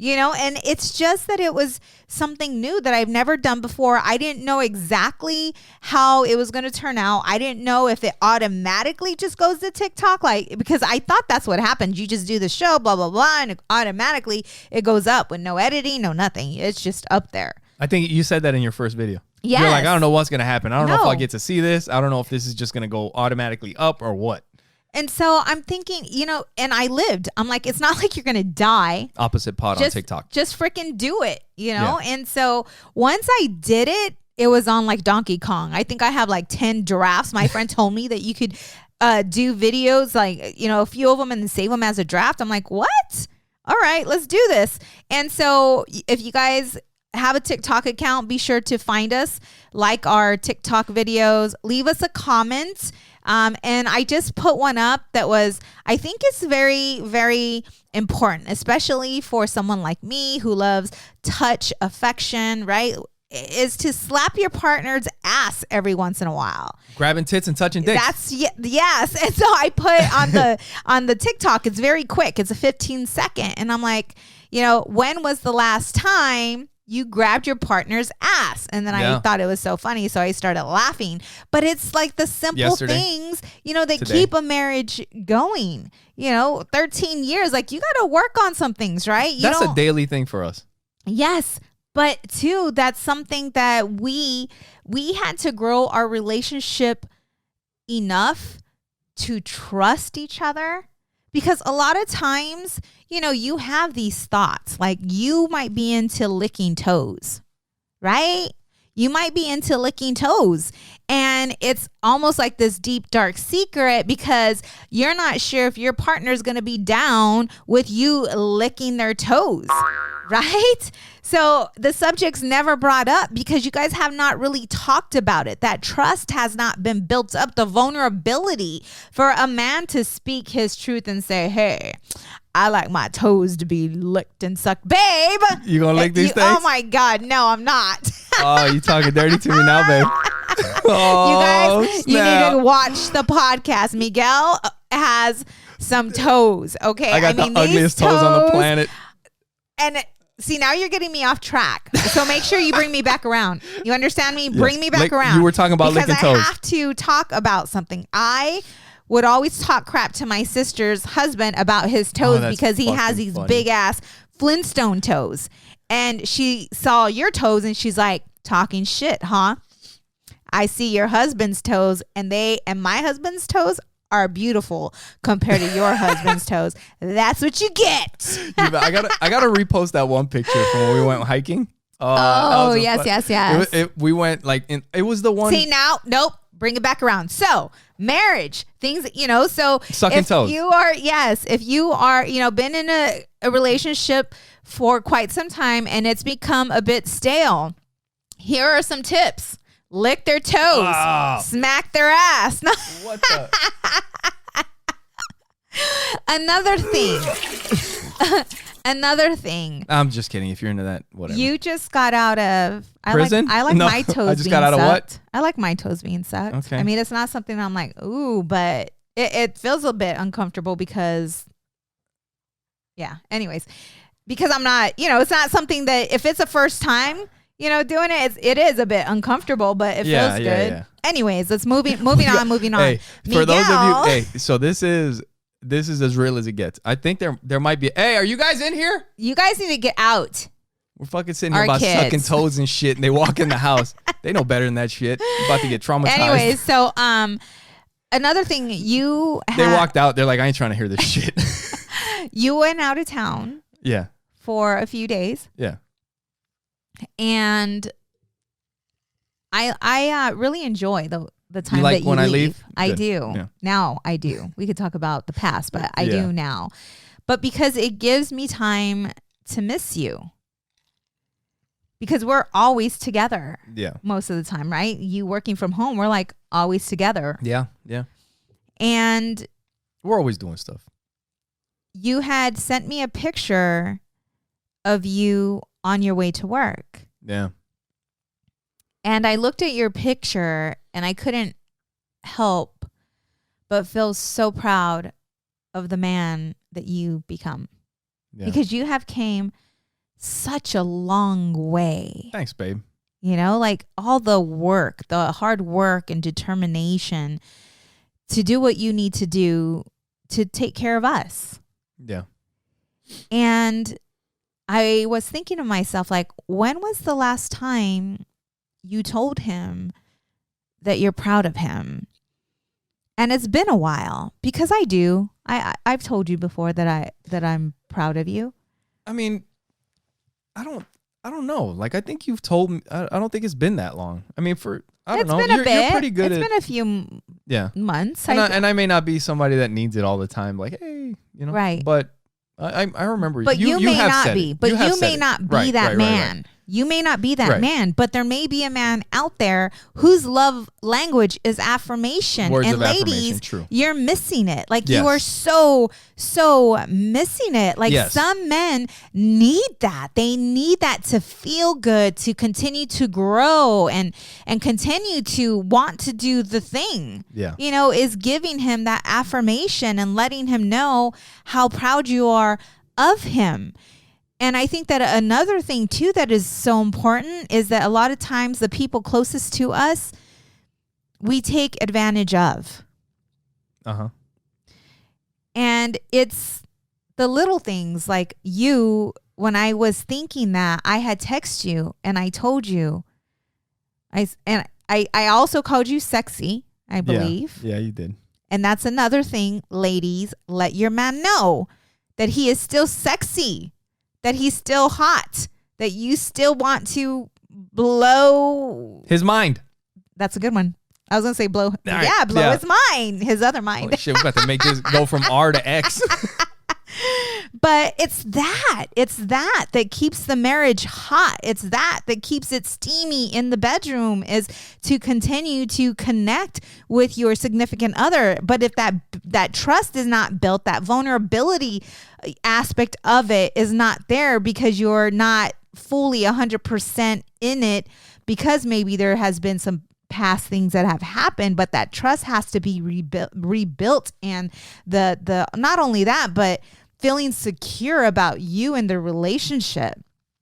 And it's just that it was something new that I've never done before. I didn't know exactly how it was going to turn out. I didn't know if it automatically just goes to TikTok, because I thought that's what happens. You just do the show, blah, blah, blah, and automatically it goes up with no editing, no nothing. It's just up there. I think you said that in your first video. Yes. You're like, I don't know what's going to happen. I don't know if I'll get to see this. I don't know if this is just going to go automatically up or what. And so I'm thinking, and I lived. I'm like, it's not like you're going to die. Opposite pod on TikTok. Just freaking do it, Yeah. And so once I did it, it was on like Donkey Kong. I think I have like 10 drafts. My friend told me that you could do videos, like, a few of them and then save them as a draft. I'm like, what? All right, let's do this. And so if you guys have a TikTok account, be sure to find us, like our TikTok videos, leave us a comment. And I just put one up that I think it's very, very important, especially for someone like me who loves touch, affection, right? is to slap your partner's ass every once in a while. Grabbing tits and touching dicks. That's yes. And so I put on the TikTok, it's very quick. It's a 15-second. And I'm like, when was the last time you grabbed your partner's ass? And then I thought it was so funny, so I started laughing. But it's like the simple things, that keep a marriage going. 13 years, like you got to work on some things, right? That's a daily thing for us. Yes. But too, that's something that we had to grow our relationship enough to trust each other. Because a lot of times, you have these thoughts, like you might be into licking toes, right? You might be into licking toes. And it's almost like this deep, dark secret because you're not sure if your partner's going to be down with you licking their toes, right? So the subject's never brought up because you guys have not really talked about it. That trust has not been built up, the vulnerability for a man to speak his truth and say, hey, I like my toes to be licked and sucked. Babe. You gonna lick these things? Oh my God. No, I'm not. Oh, you talking dirty to me now, babe. Oh, you guys, you need to watch the podcast. Miguel has some toes. Okay. I got the ugliest toes on the planet. And see, now you're getting me off track. So make sure you bring me back around. You understand me? Yes. Bring me back around. You were talking about licking toes. Because I have to talk about something. I would always talk crap to my sister's husband about his toes because he has these big ass Flintstone toes. And she saw your toes and she's like, talking shit, huh? I see your husband's toes and my husband's toes are beautiful compared to your husband's toes. That's what you get. I gotta repost that one picture from when we went hiking. Yes. We went it was the one. See now, nope. Bring it back around. So marriage, things, so sucking toes. If you are, been in a relationship for quite some time and it's become a bit stale, here are some tips. Lick their toes, smack their ass. What the? Another thing. I'm just kidding. If you're into that, whatever. You just got out of prison. I like my toes. I just got out of what? I like my toes being sucked. Okay. I mean, it's not something I'm like, ooh, but it feels a bit uncomfortable because, anyways, because I'm not, it's not something that if it's a first time, doing it is a bit uncomfortable, but it feels good. Yeah. Anyways, let's moving on. Hey, for those of you, so this is as real as it gets. I think there might be. Hey, are you guys in here? You guys need to get out. We're fucking sitting here about sucking toes and shit, and they walk in the house. They know better than that shit. You're about to get traumatized. Anyways, so another thing they walked out. They're like, I ain't trying to hear this shit. You went out of town. Yeah. For a few days. Yeah. And I really enjoy the time like that you when leave. I leave? I Good. do. Yeah. Now I do. We could talk about the past, but I do now. But because it gives me time to miss you. Because we're always together. Yeah. Most of the time, right? You working from home, we're like always together. Yeah. Yeah. And we're always doing stuff. You had sent me a picture of you on your way to work. Yeah. And I looked at your picture and I couldn't help but feel so proud of the man that you become. Yeah. Because you have came such a long way. Thanks, babe. Like all the work, the hard work and determination to do what you need to do to take care of us. Yeah. And I was thinking to myself, like, when was the last time you told him that you're proud of him? And it's been a while because I do. I've told you before that I'm proud of you. I mean, I don't know. Like, I think you've told me. I don't think it's been that long. I mean, I don't know. You're pretty good. It's been a few months. And I may not be somebody that needs it all the time. Like, hey, right. But I remember. But you may have not said be. it. But you may not be that man. You may not be that man, but there may be a man out there whose love language is affirmation. Words and of ladies, affirmation, true. You're missing it. Like you are so missing it. Like some men need that. They need that to feel good, to continue to grow and continue to want to do the thing. Yeah. You know, is giving him that affirmation and letting him know how proud you are of him. And I think that another thing too that is so important is that a lot of times the people closest to us, we take advantage of. Uh-huh. And it's the little things like you, when I was thinking that, I had texted you and I told you, I also called you sexy, I believe. Yeah, you did. And that's another thing, ladies, let your man know that he is still sexy, that he's still hot, that you still want to blow his mind. That's a good one. I was going to say blow. Right. Yeah, blow his mind, his other mind. Oh, shit, we're about to make this go from R to X. But it's that keeps the marriage hot. It's that keeps it steamy in the bedroom, is to continue to connect with your significant other. But if that trust is not built, that vulnerability aspect of it is not there because you're not fully 100% in it, because maybe there has been some past things that have happened, but that trust has to be rebuilt. And the not only that, but feeling secure about you and the relationship.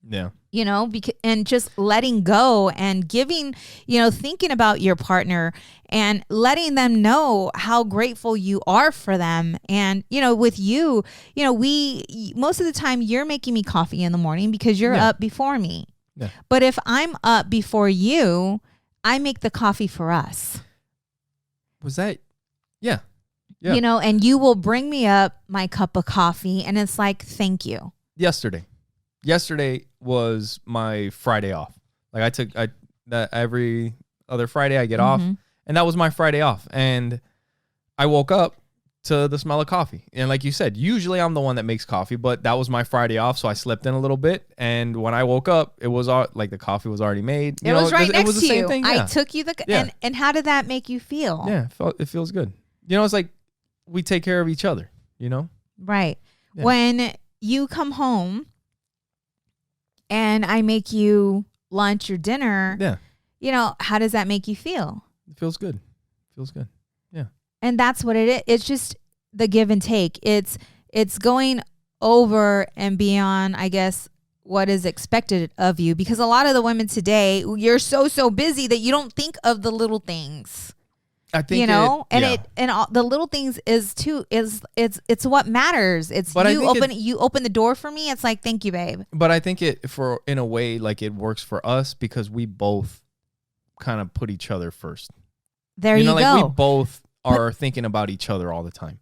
Yeah. You know, and just letting go and giving, thinking about your partner and letting them know how grateful you are for them. And, with you, we most of the time you're making me coffee in the morning because you're up before me. Yeah. But if I'm up before you, I make the coffee for us. Was that? Yeah. Yeah. And you will bring me up my cup of coffee and it's like, thank you. Yesterday was my Friday off. Like I took every other Friday I get off, and that was my Friday off. And I woke up to the smell of coffee. And like you said, usually I'm the one that makes coffee, but that was my Friday off. So I slept in a little bit. And when I woke up, it was like the coffee was already made. It was right next to you. Thing. I took you and how did that make you feel? Yeah, it feels good. It's like we take care of each other, Right. Yeah. When you come home and I make you lunch or dinner, how does that make you feel? It feels good. Yeah. And that's what it is. It's just the give and take. It's going over and beyond, I guess, what is expected of you. Because a lot of the women today, you're so busy that you don't think of the little things. I think the little things is it's what matters. It's but you open the door for me. It's like, thank you, babe. But I think in a way, like it works for us because we both kind of put each other first. There you go. Like we both are thinking about each other all the time.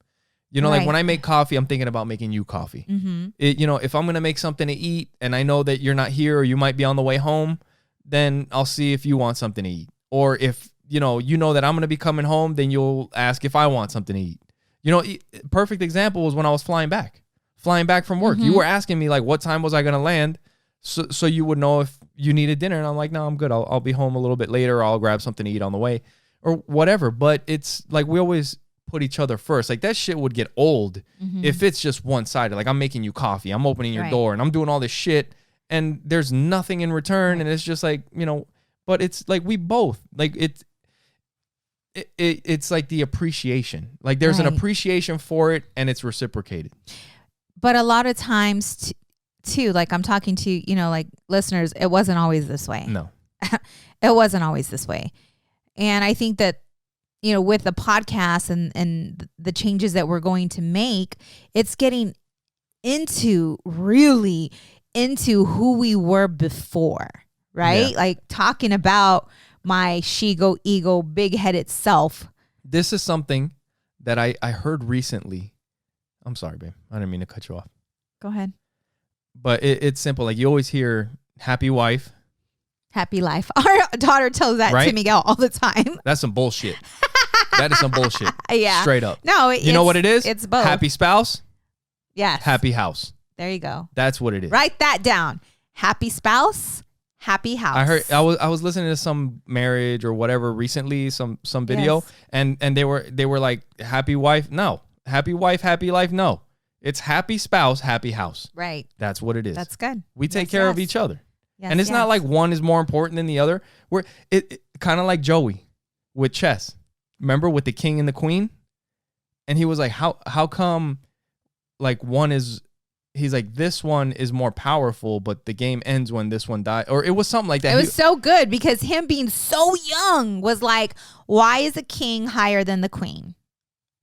Like when I make coffee, I'm thinking about making you coffee. Mm-hmm. If I'm going to make something to eat and I know that you're not here or you might be on the way home, then I'll see if you want something to eat. Or if you know that I'm going to be coming home, then you'll ask if I want something to eat. Perfect example was when I was flying back from work. Mm-hmm. You were asking me like, what time was I going to land? So you would know if you needed dinner. And I'm like, no, I'm good. I'll be home a little bit later. I'll grab something to eat on the way or whatever. But it's like, we always put each other first. Like that shit would get old if it's just one-sided. Like I'm making you coffee. I'm opening your door and I'm doing all this shit and there's nothing in return. And it's just like, but it's like we both like it's like the appreciation. Like there's an appreciation for it and it's reciprocated. But a lot of times too, like I'm talking to, like listeners, it wasn't always this way. No. It wasn't always this way. And I think that, with the podcast and the changes that we're going to make, it's getting really into who we were before, right? Yeah. Like talking about my ego, big-headed self. This is something that I heard recently. I'm sorry, babe. I didn't mean to cut you off. Go ahead. But it's simple. Like you always hear happy wife. Happy life. Our daughter tells that to Miguel all the time. That's some bullshit. That is some bullshit. Yeah. Straight up. No, you know what it is? It's both. Happy spouse. Yes. Happy house. There you go. That's what it is. Write that down. Happy spouse. happy house. I was listening to some marriage or whatever recently, some video, yes. and they were like, happy wife, no. Happy wife, happy life, no. It's happy spouse, happy house. Right. That's what it is. That's good. We take care of each other. Yes, and it's not like one is more important than the other. We're it kind of like Joey with chess. Remember with the king and the queen? And he was like, how come like one is, he's like, this one is more powerful, but the game ends when this one dies. Or it was something like that. It was so good because him being so young was like, why is a king higher than the queen?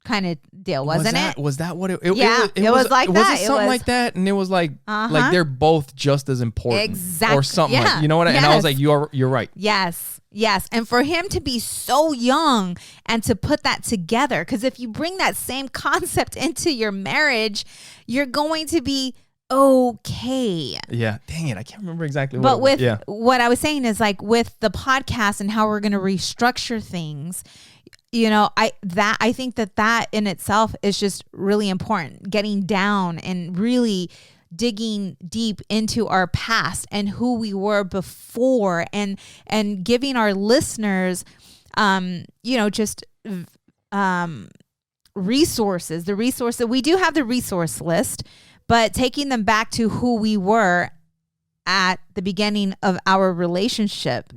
Kind of deal, wasn't it? Was that what it was like that. Was it something like that? And it was like they're both just as important. Exactly. Or something like, you know what? And I was like, you're right. Yes. And for him to be so young and to put that together, because if you bring that same concept into your marriage, you're going to be okay. Yeah. Dang it. I can't remember exactly what. But what I was saying is like with the podcast and how we're going to restructure things, you know, I think that in itself is just really important, getting down and really digging deep into our past and who we were before, and giving our listeners, just resources. The resources, we do have the resource list, but taking them back to who we were at the beginning of our relationship,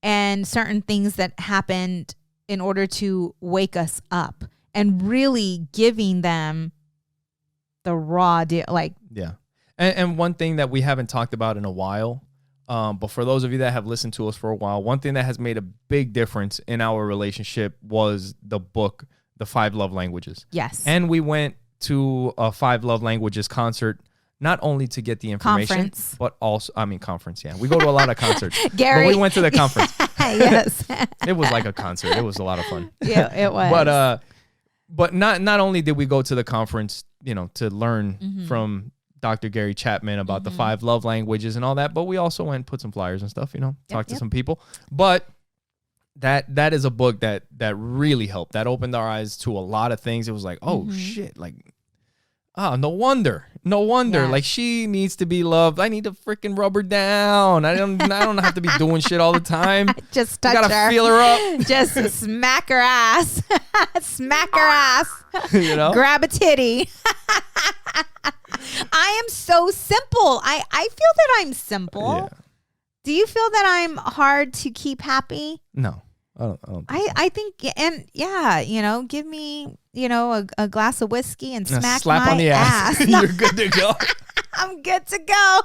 and certain things that happened in order to wake us up, and really giving them the raw deal. And one thing that we haven't talked about in a while, but for those of you that have listened to us for a while, one thing that has made a big difference in our relationship was the book, The 5 Love Languages. Yes. And we went to a 5 Love Languages concert, not only to get the information, but also, conference. Yeah. We go to a lot of concerts. Gary. But we went to the conference. Yes. It was like a concert. It was a lot of fun. Yeah, it was. But not only did we go to the conference, to learn from Dr. Gary Chapman about the 5 love languages and all that, but we also went and put some flyers and stuff, talked to some people. But that is a book that really helped. That opened our eyes to a lot of things. It was like, oh shit, like, no wonder. Yes. Like, she needs to be loved. I need to freaking rub her down. I don't have to be doing shit all the time. Just touch her. Gotta feel her up. Just smack her ass. Smack her ass. Grab a titty. I am so simple. I feel that I'm simple. Yeah. Do you feel that I'm hard to keep happy? No. I don't I think, and give me, a glass of whiskey and slap on the ass. You're good to go. I'm good to go.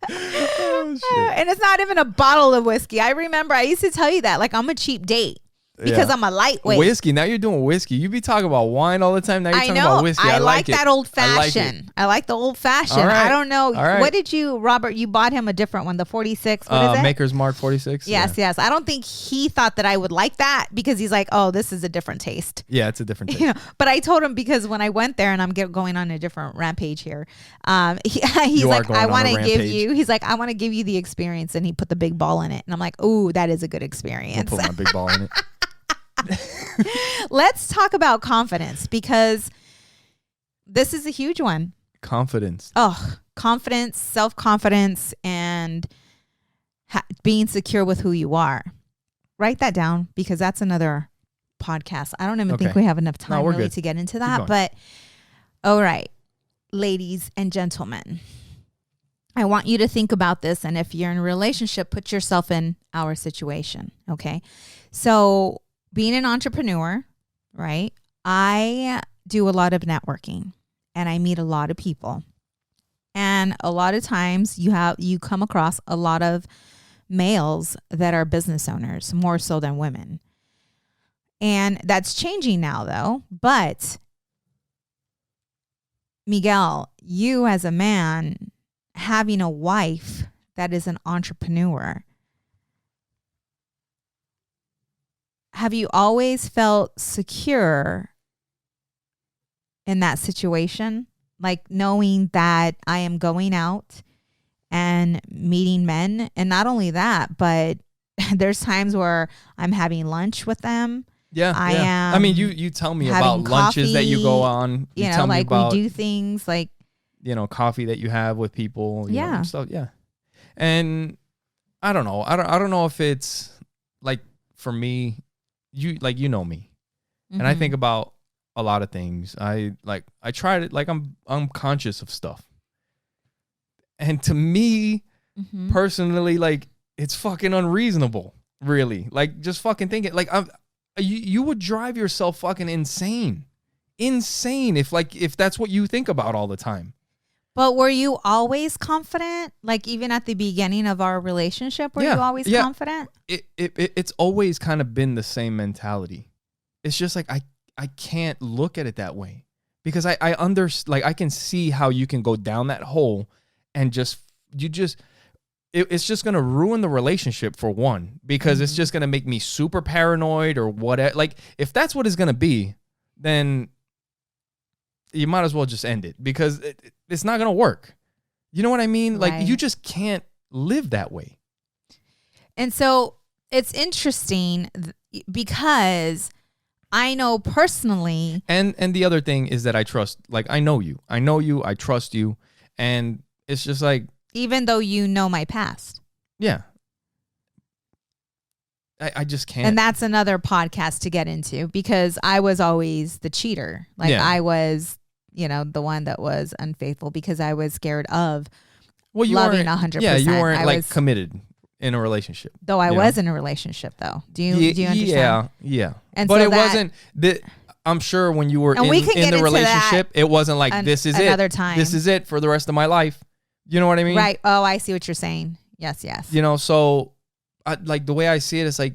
Oh, shit. And it's not even a bottle of whiskey. I remember I used to tell you that, like, I'm a cheap date. Because I'm a lightweight. Whiskey. Now you're doing whiskey. You be talking about wine all the time. Now you're talking about whiskey. I like that old fashioned. I like the old fashioned. Right. I don't know. Right. What did you, Robert? You bought him a different one, the 46. What is it? Maker's Mark 46. Yes. I don't think he thought that I would like that because he's like, oh, this is a different taste. Yeah, it's a different taste. But I told him because when I went there, and I'm going on a different rampage here, he's like, I want to give you. He's like, I want to give you the experience, and he put the big ball in it, and I'm like, ooh, that is a good experience. I'll put my big ball in it. Let's talk about confidence, because this is a huge one. Confidence, self-confidence, and being secure with who you are. Write that down, because that's another podcast. I don't even think we have enough time really to get into that. But all right, ladies and gentlemen, I want you to think about this. And if you're in a relationship, put yourself in our situation. Okay. So being an entrepreneur, right? I do a lot of networking, and I meet a lot of people. And a lot of times you come across a lot of males that are business owners, more so than women. And that's changing now, though. But Miguel, you as a man having a wife that is an entrepreneur, have you always felt secure in that situation? Like knowing that I am going out and meeting men, and not only that, but there's times where I'm having lunch with them. Yeah, I am. I mean, you tell me about lunches that you go on. You know, like we do things like, coffee that you have with people. You know, stuff. Yeah, and I don't know. I don't know if it's like for me, you know me. Mm-hmm. And I think about a lot of things. I try to like I'm conscious of stuff. And to me, personally, like it's fucking unreasonable, really. Like just fucking think it. Like you would drive yourself fucking insane if that's what you think about all the time. But were you always confident? Like even at the beginning of our relationship, were you always confident? It's always kind of been the same mentality. It's just like I can't look at it that way because I I can see how you can go down that hole and it's just going to ruin the relationship for one, because it's just going to make me super paranoid or whatever. Like if that's what it's going to be, then you might as well just end it because it's not going to work. You know what I mean? Right. Like you just can't live that way. And so it's interesting because I know personally. And the other thing is that I trust, like I know you, I trust you. And it's just like. Even though you know my past. Yeah. I just can't. And that's another podcast to get into because I was always the cheater. Like I was, the one that was unfaithful because I was scared of loving 100%. Yeah, you weren't committed in a relationship. Though I was in a relationship though. Do you understand? Yeah. And but so it wasn't that. I'm sure when you were in the relationship, it wasn't like this is another it. Time. This is it for the rest of my life. You know what I mean? Right. Oh, I see what you're saying. Yes. So like the way I see it is like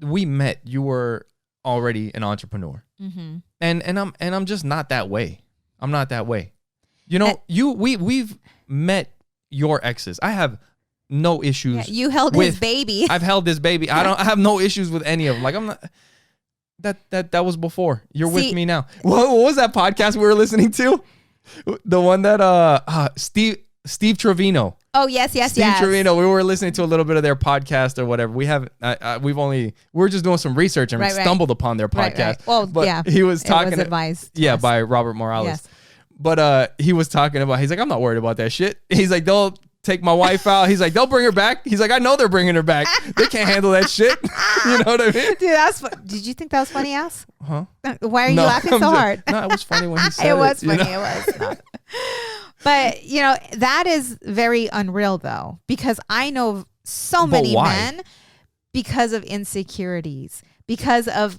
we met. You were already an entrepreneur, and I'm just not that way. I'm not that way. We've met your exes. I have no issues. Yeah, you held his baby. I've held this baby. I have no issues with any of them. Like I'm not. That was before. You're with me now. What was that podcast we were listening to? The one that Steve Trevino. Oh yes. Steve Trevino. We were listening to a little bit of their podcast or whatever. We have we're just doing some research and stumbled upon their podcast. Right. Well, but he was talking. It was advised. Yeah, by Robert Morales. Yes. But he was talking about. He's like, I'm not worried about that shit. He's like, they'll take my wife out. He's like, they'll bring her back. He's like, I know they're bringing her back. They can't handle that shit. You know what I mean? Dude, did you think that was funny, ass? Huh? Why are you laughing so hard? No, it was funny when he said it. It was funny. It was not. But, that is very unreal, though, because I know so many men because of insecurities, because of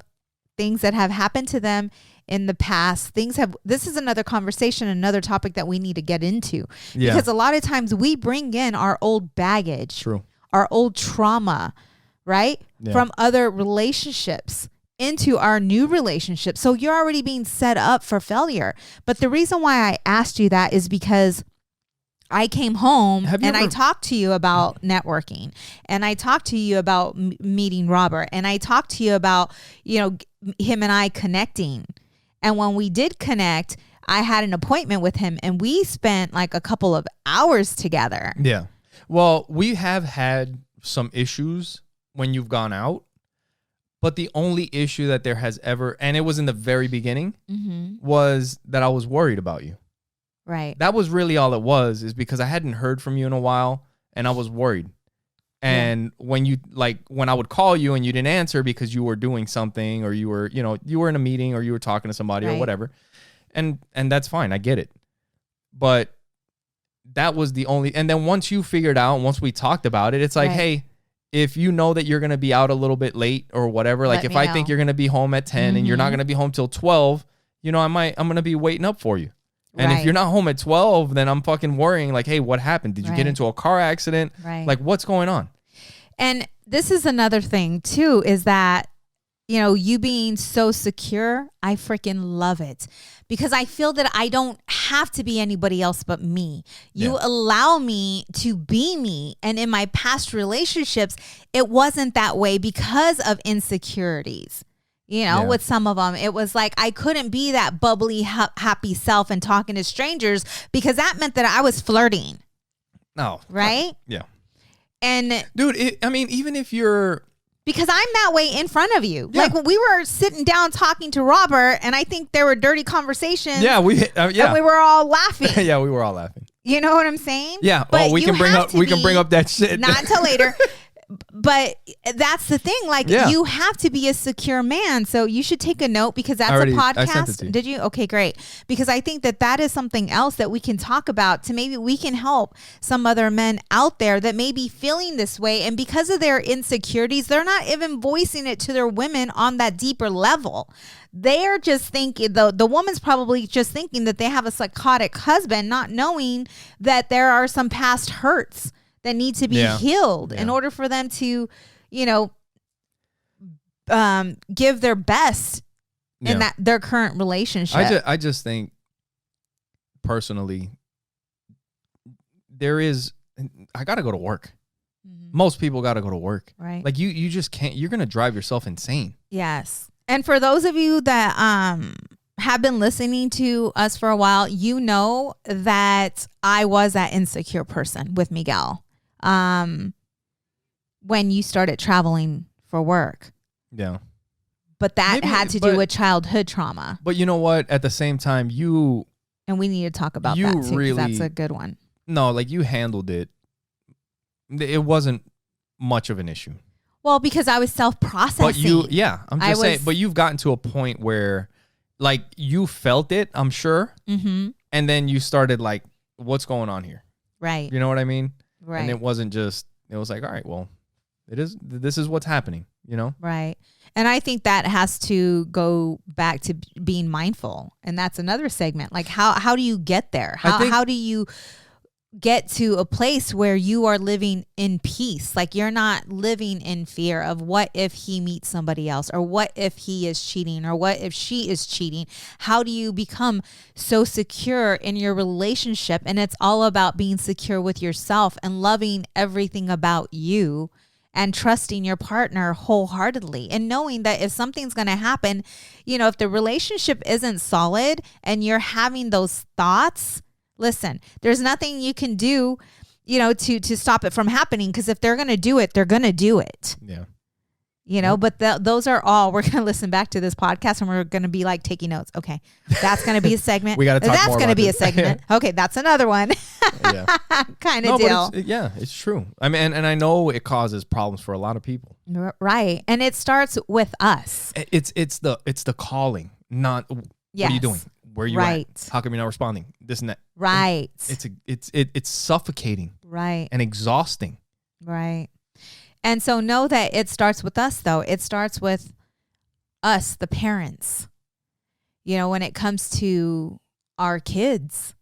things that have happened to them in the past. This is another conversation, another topic that we need to get into. Yeah. Because a lot of times we bring in our old baggage, our old trauma, right? Yeah. From other relationships into our new relationship. So you're already being set up for failure. But the reason why I asked you that is because I came home and I talked to you about networking, and I talked to you about meeting Robert, and I talked to you about, him and I connecting. And when we did connect, I had an appointment with him and we spent like a couple of hours together. Yeah. Well, we have had some issues when you've gone out. But the only issue that there has ever, and it was in the very beginning, was that I was worried about you. Right. That was really all it was, is because I hadn't heard from you in a while and I was worried. And when I would call you and you didn't answer because you were doing something or you were in a meeting or you were talking to somebody or whatever. And that's fine. I get it. But that was the only, and then once you figured out, once we talked about it, it's like, hey, if you know that you're going to be out a little bit late or whatever, like if I think you're going to be home at 10 and you're not going to be home till 12, I'm going to be waiting up for you. And if you're not home at 12, then I'm fucking worrying like, hey, what happened? Did you get into a car accident? Right. Like what's going on? And this is another thing too, is that, you being so secure, I freaking love it because I feel that I don't have to be anybody else but me. You allow me to be me. And in my past relationships, it wasn't that way because of insecurities. With some of them, it was like I couldn't be that bubbly, happy self and talking to strangers because that meant that I was flirting. No. Right? Yeah. And dude, even if you're... Because I'm that way in front of you. Yeah. Like when we were sitting down talking to Robert, and I think there were dirty conversations. Yeah, and we were all laughing. Yeah, we were all laughing. You know what I'm saying? Yeah. But we can bring up that shit. Not until later. But that's the thing. Like, you have to be a secure man. So you should take a note, because that's a podcast. Did you? Okay, great. Because I think that is something else that we can talk about, to maybe we can help some other men out there that may be feeling this way. And because of their insecurities, they're not even voicing it to their women on that deeper level. They're just thinking, the woman's probably just thinking that they have a psychotic husband, not knowing that there are some past hurts that need to be healed in order for them to, give their best in their current relationship. I just think personally, I got to go to work. Mm-hmm. Most people got to go to work. Right. Like you just can't, you're going to drive yourself insane. Yes. And for those of you that, have been listening to us for a while, you know that I was that insecure person with Miguel. When you started traveling for work. Yeah. But that had to do with childhood trauma. But you know what? At the same time, and we need to talk about that too, because that's a good one. No, like, you handled it. It wasn't much of an issue. Well, because I was self-processing. But I'm just saying, but you've gotten to a point where, like, you felt it, I'm sure. Mm-hmm. And then you started like, what's going on here? Right. You know what I mean? Right. And it wasn't just, it was like, all right, well, this is what's happening, Right. And I think that has to go back to being mindful. And that's another segment. Like, how do you get there? How do you get to a place where you are living in peace? Like, you're not living in fear of what if he meets somebody else, or what if he is cheating, or what if she is cheating. How do you become so secure in your relationship? And it's all about being secure with yourself and loving everything about you and trusting your partner wholeheartedly, and knowing that if something's going to happen, if the relationship isn't solid and you're having those thoughts, listen, there's nothing you can do, to stop it from happening. Because if they're going to do it, they're going to do it. Yeah. But those are all, we're going to listen back to this podcast and we're going to be like taking notes. Okay. That's going to be a segment. We got to talk more about That's going to be a segment. Okay. That's another one. Kind of deal. It's true. I mean, and I know it causes problems for a lot of people. Right. And it starts with us. It's the calling, not what are you doing? Where are you at? How come you're not responding? This and that. Right. It's suffocating. Right. And exhausting. Right. And so know that it starts with us, though. It starts with us, the parents, when it comes to our kids.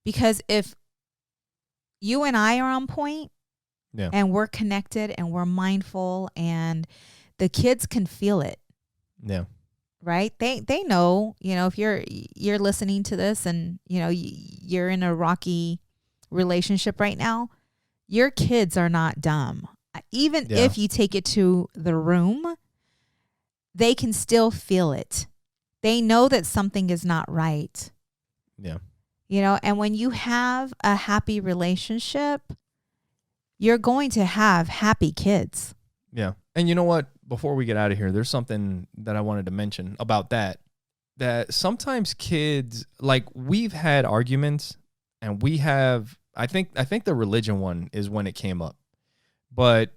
Because if you and I are on point, and we're connected and we're mindful, and the kids can feel it. Yeah. Right? They know, if you're listening to this and, you're in a rocky relationship right now, your kids are not dumb. Even if you take it to the room, they can still feel it. They know that something is not right. Yeah. And when you have a happy relationship, you're going to have happy kids. Yeah. And you know what? Before we get out of here, there's something that I wanted to mention about that sometimes kids, like, we've had arguments, and we have, I think the religion one is when it came up. But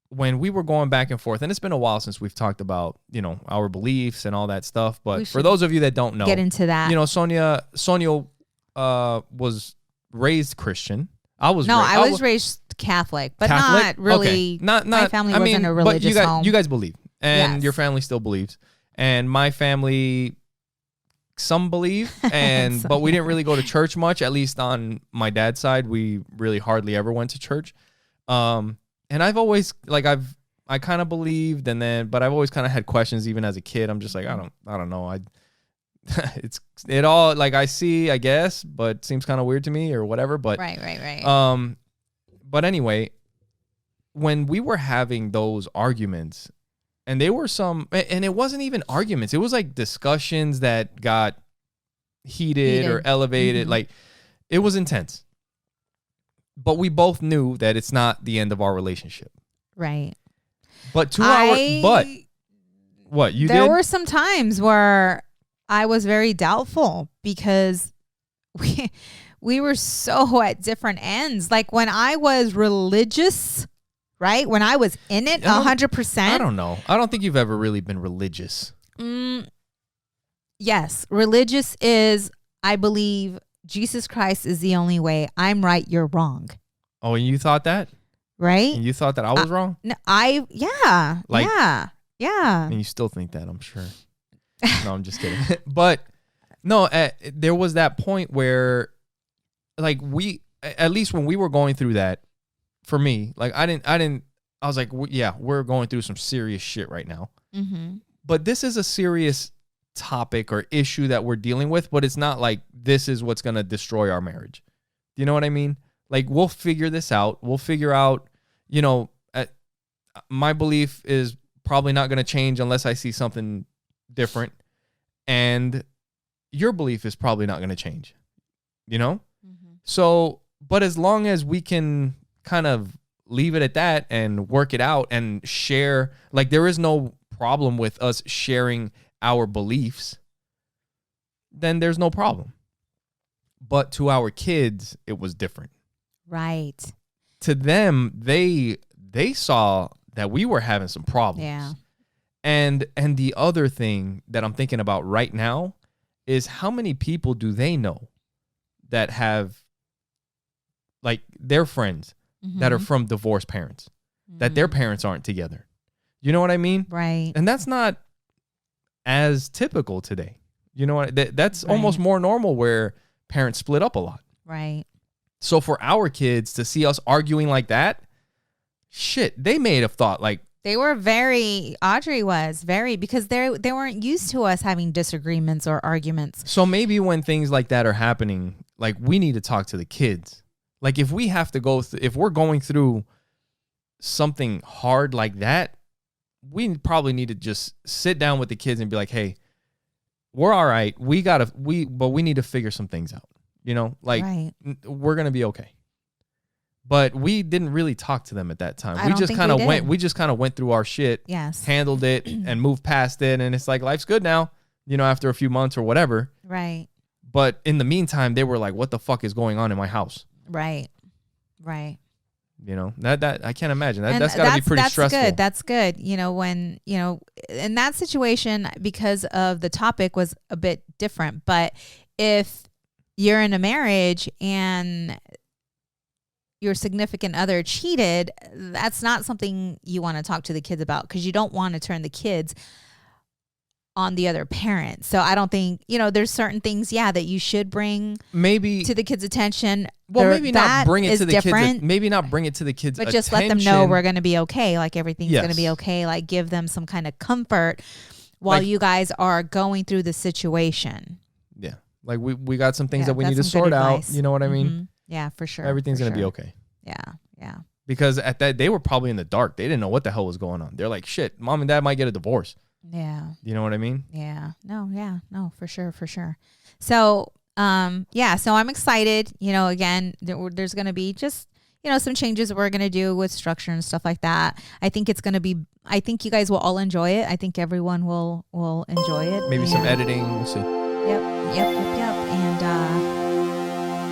when we were going back and forth, and it's been a while since we've talked about, our beliefs and all that stuff. But for those of you that don't know, get into that. Sonja was raised Christian. I was raised Catholic, but not really. Okay. Not. My family wasn't a religious home. You guys believe, and your family still believes, and my family, some believe, but we didn't really go to church much. At least on my dad's side, we really hardly ever went to church. And I've always I kind of believed, but I've always kind of had questions even as a kid. I'm just like, I don't know. It all, like, I see, I guess, but it seems kind of weird to me or whatever. But right. But anyway, when we were having those arguments, and they were and it wasn't even arguments. It was like discussions that got heated. Or elevated. Mm-hmm. Like, it was intense. But we both knew that it's not the end of our relationship. Right. But what you did? There were some times where I was very doubtful, because we were so at different ends. Like when I was religious, right? When I was in it 100%. I don't know. I don't think you've ever really been religious. Yes. Religious is, I believe Jesus Christ is the only way. I'm right, you're wrong. Oh, and you thought that? Right? And you thought that I was wrong? No, yeah. And you still think that, I'm sure. No, I'm just kidding. But no, there was that point where, like, at least when we were going through that, for me, like, I was like, yeah, we're going through some serious shit right now. Mm-hmm. But this is a serious topic or issue that we're dealing with, but it's not like this is what's going to destroy our marriage. Do you know what I mean? Like, we'll figure this out. We'll figure out, my belief is probably not going to change unless I see something different. And your belief is probably not going to change, Mm-hmm. So, but as long as we can kind of leave it at that and work it out and share, like, there is no problem with us sharing our beliefs, then there's no problem. But to our kids, it was different. Right. To them, they saw that we were having some problems. Yeah. And the other thing that I'm thinking about right now is how many people do they know that have, like, their friends mm-hmm. that are from divorced parents, mm-hmm. that their parents aren't together. You know what I mean? Right. And that's not as typical today. You know what? That's right. almost more normal where parents split up a lot. Right. So for our kids to see us arguing like that, shit, they may have thought like, they were Audrey was very, because they weren't used to us having disagreements or arguments. So maybe when things like that are happening, like, we need to talk to the kids. Like, if we have to if we're going through something hard like that, we probably need to just sit down with the kids and be like, hey, we're all right. But we need to figure some things out, right. We're going to be okay. But we didn't really talk to them at that time. We just kind of went through our shit, yes, handled it and moved past it. And it's like, life's good now, after a few months or whatever. Right. But in the meantime, they were like, what the fuck is going on in my house? Right. Right. That I can't imagine that's got to be pretty stressful. That's good. When, in that situation, because of the topic was a bit different, but if you're in a marriage and your significant other cheated, that's not something you want to talk to the kids about, because you don't want to turn the kids on the other parent. So I don't think, there's certain things, that you should bring maybe to the kids' attention. Well, maybe not bring it to the kids. Maybe not bring it to the kids' but just let them know we're going to be okay. Like, everything's going to be okay. Like, give them some kind of comfort while you guys are going through the situation. Yeah. Like, we got some things that we need to sort out. You know what I mean? Mm-hmm. Yeah, for sure. Everything's going to be okay. Yeah. Because at that, they were probably in the dark. They didn't know what the hell was going on. They're like, shit, mom and dad might get a divorce. Yeah. You know what I mean? Yeah. No, for sure. So, so I'm excited. Again, there's going to be just, some changes we're going to do with structure and stuff like that. I think you guys will all enjoy it. I think everyone will enjoy it. Maybe some editing. We'll see. Yep.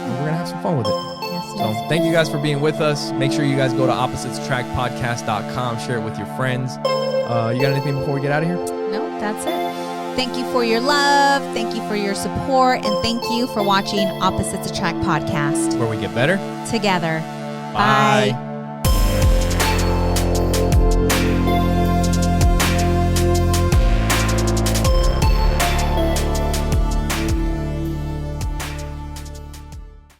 And we're going to have some fun with it. So thank you guys for being with us. Make sure you guys go to oppositestrackpodcast.com. Share it with your friends. You got anything before we get out of here? No, that's it. Thank you for your love. Thank you for your support. And thank you for watching Opposites Attract Podcast, where we get better together. Bye.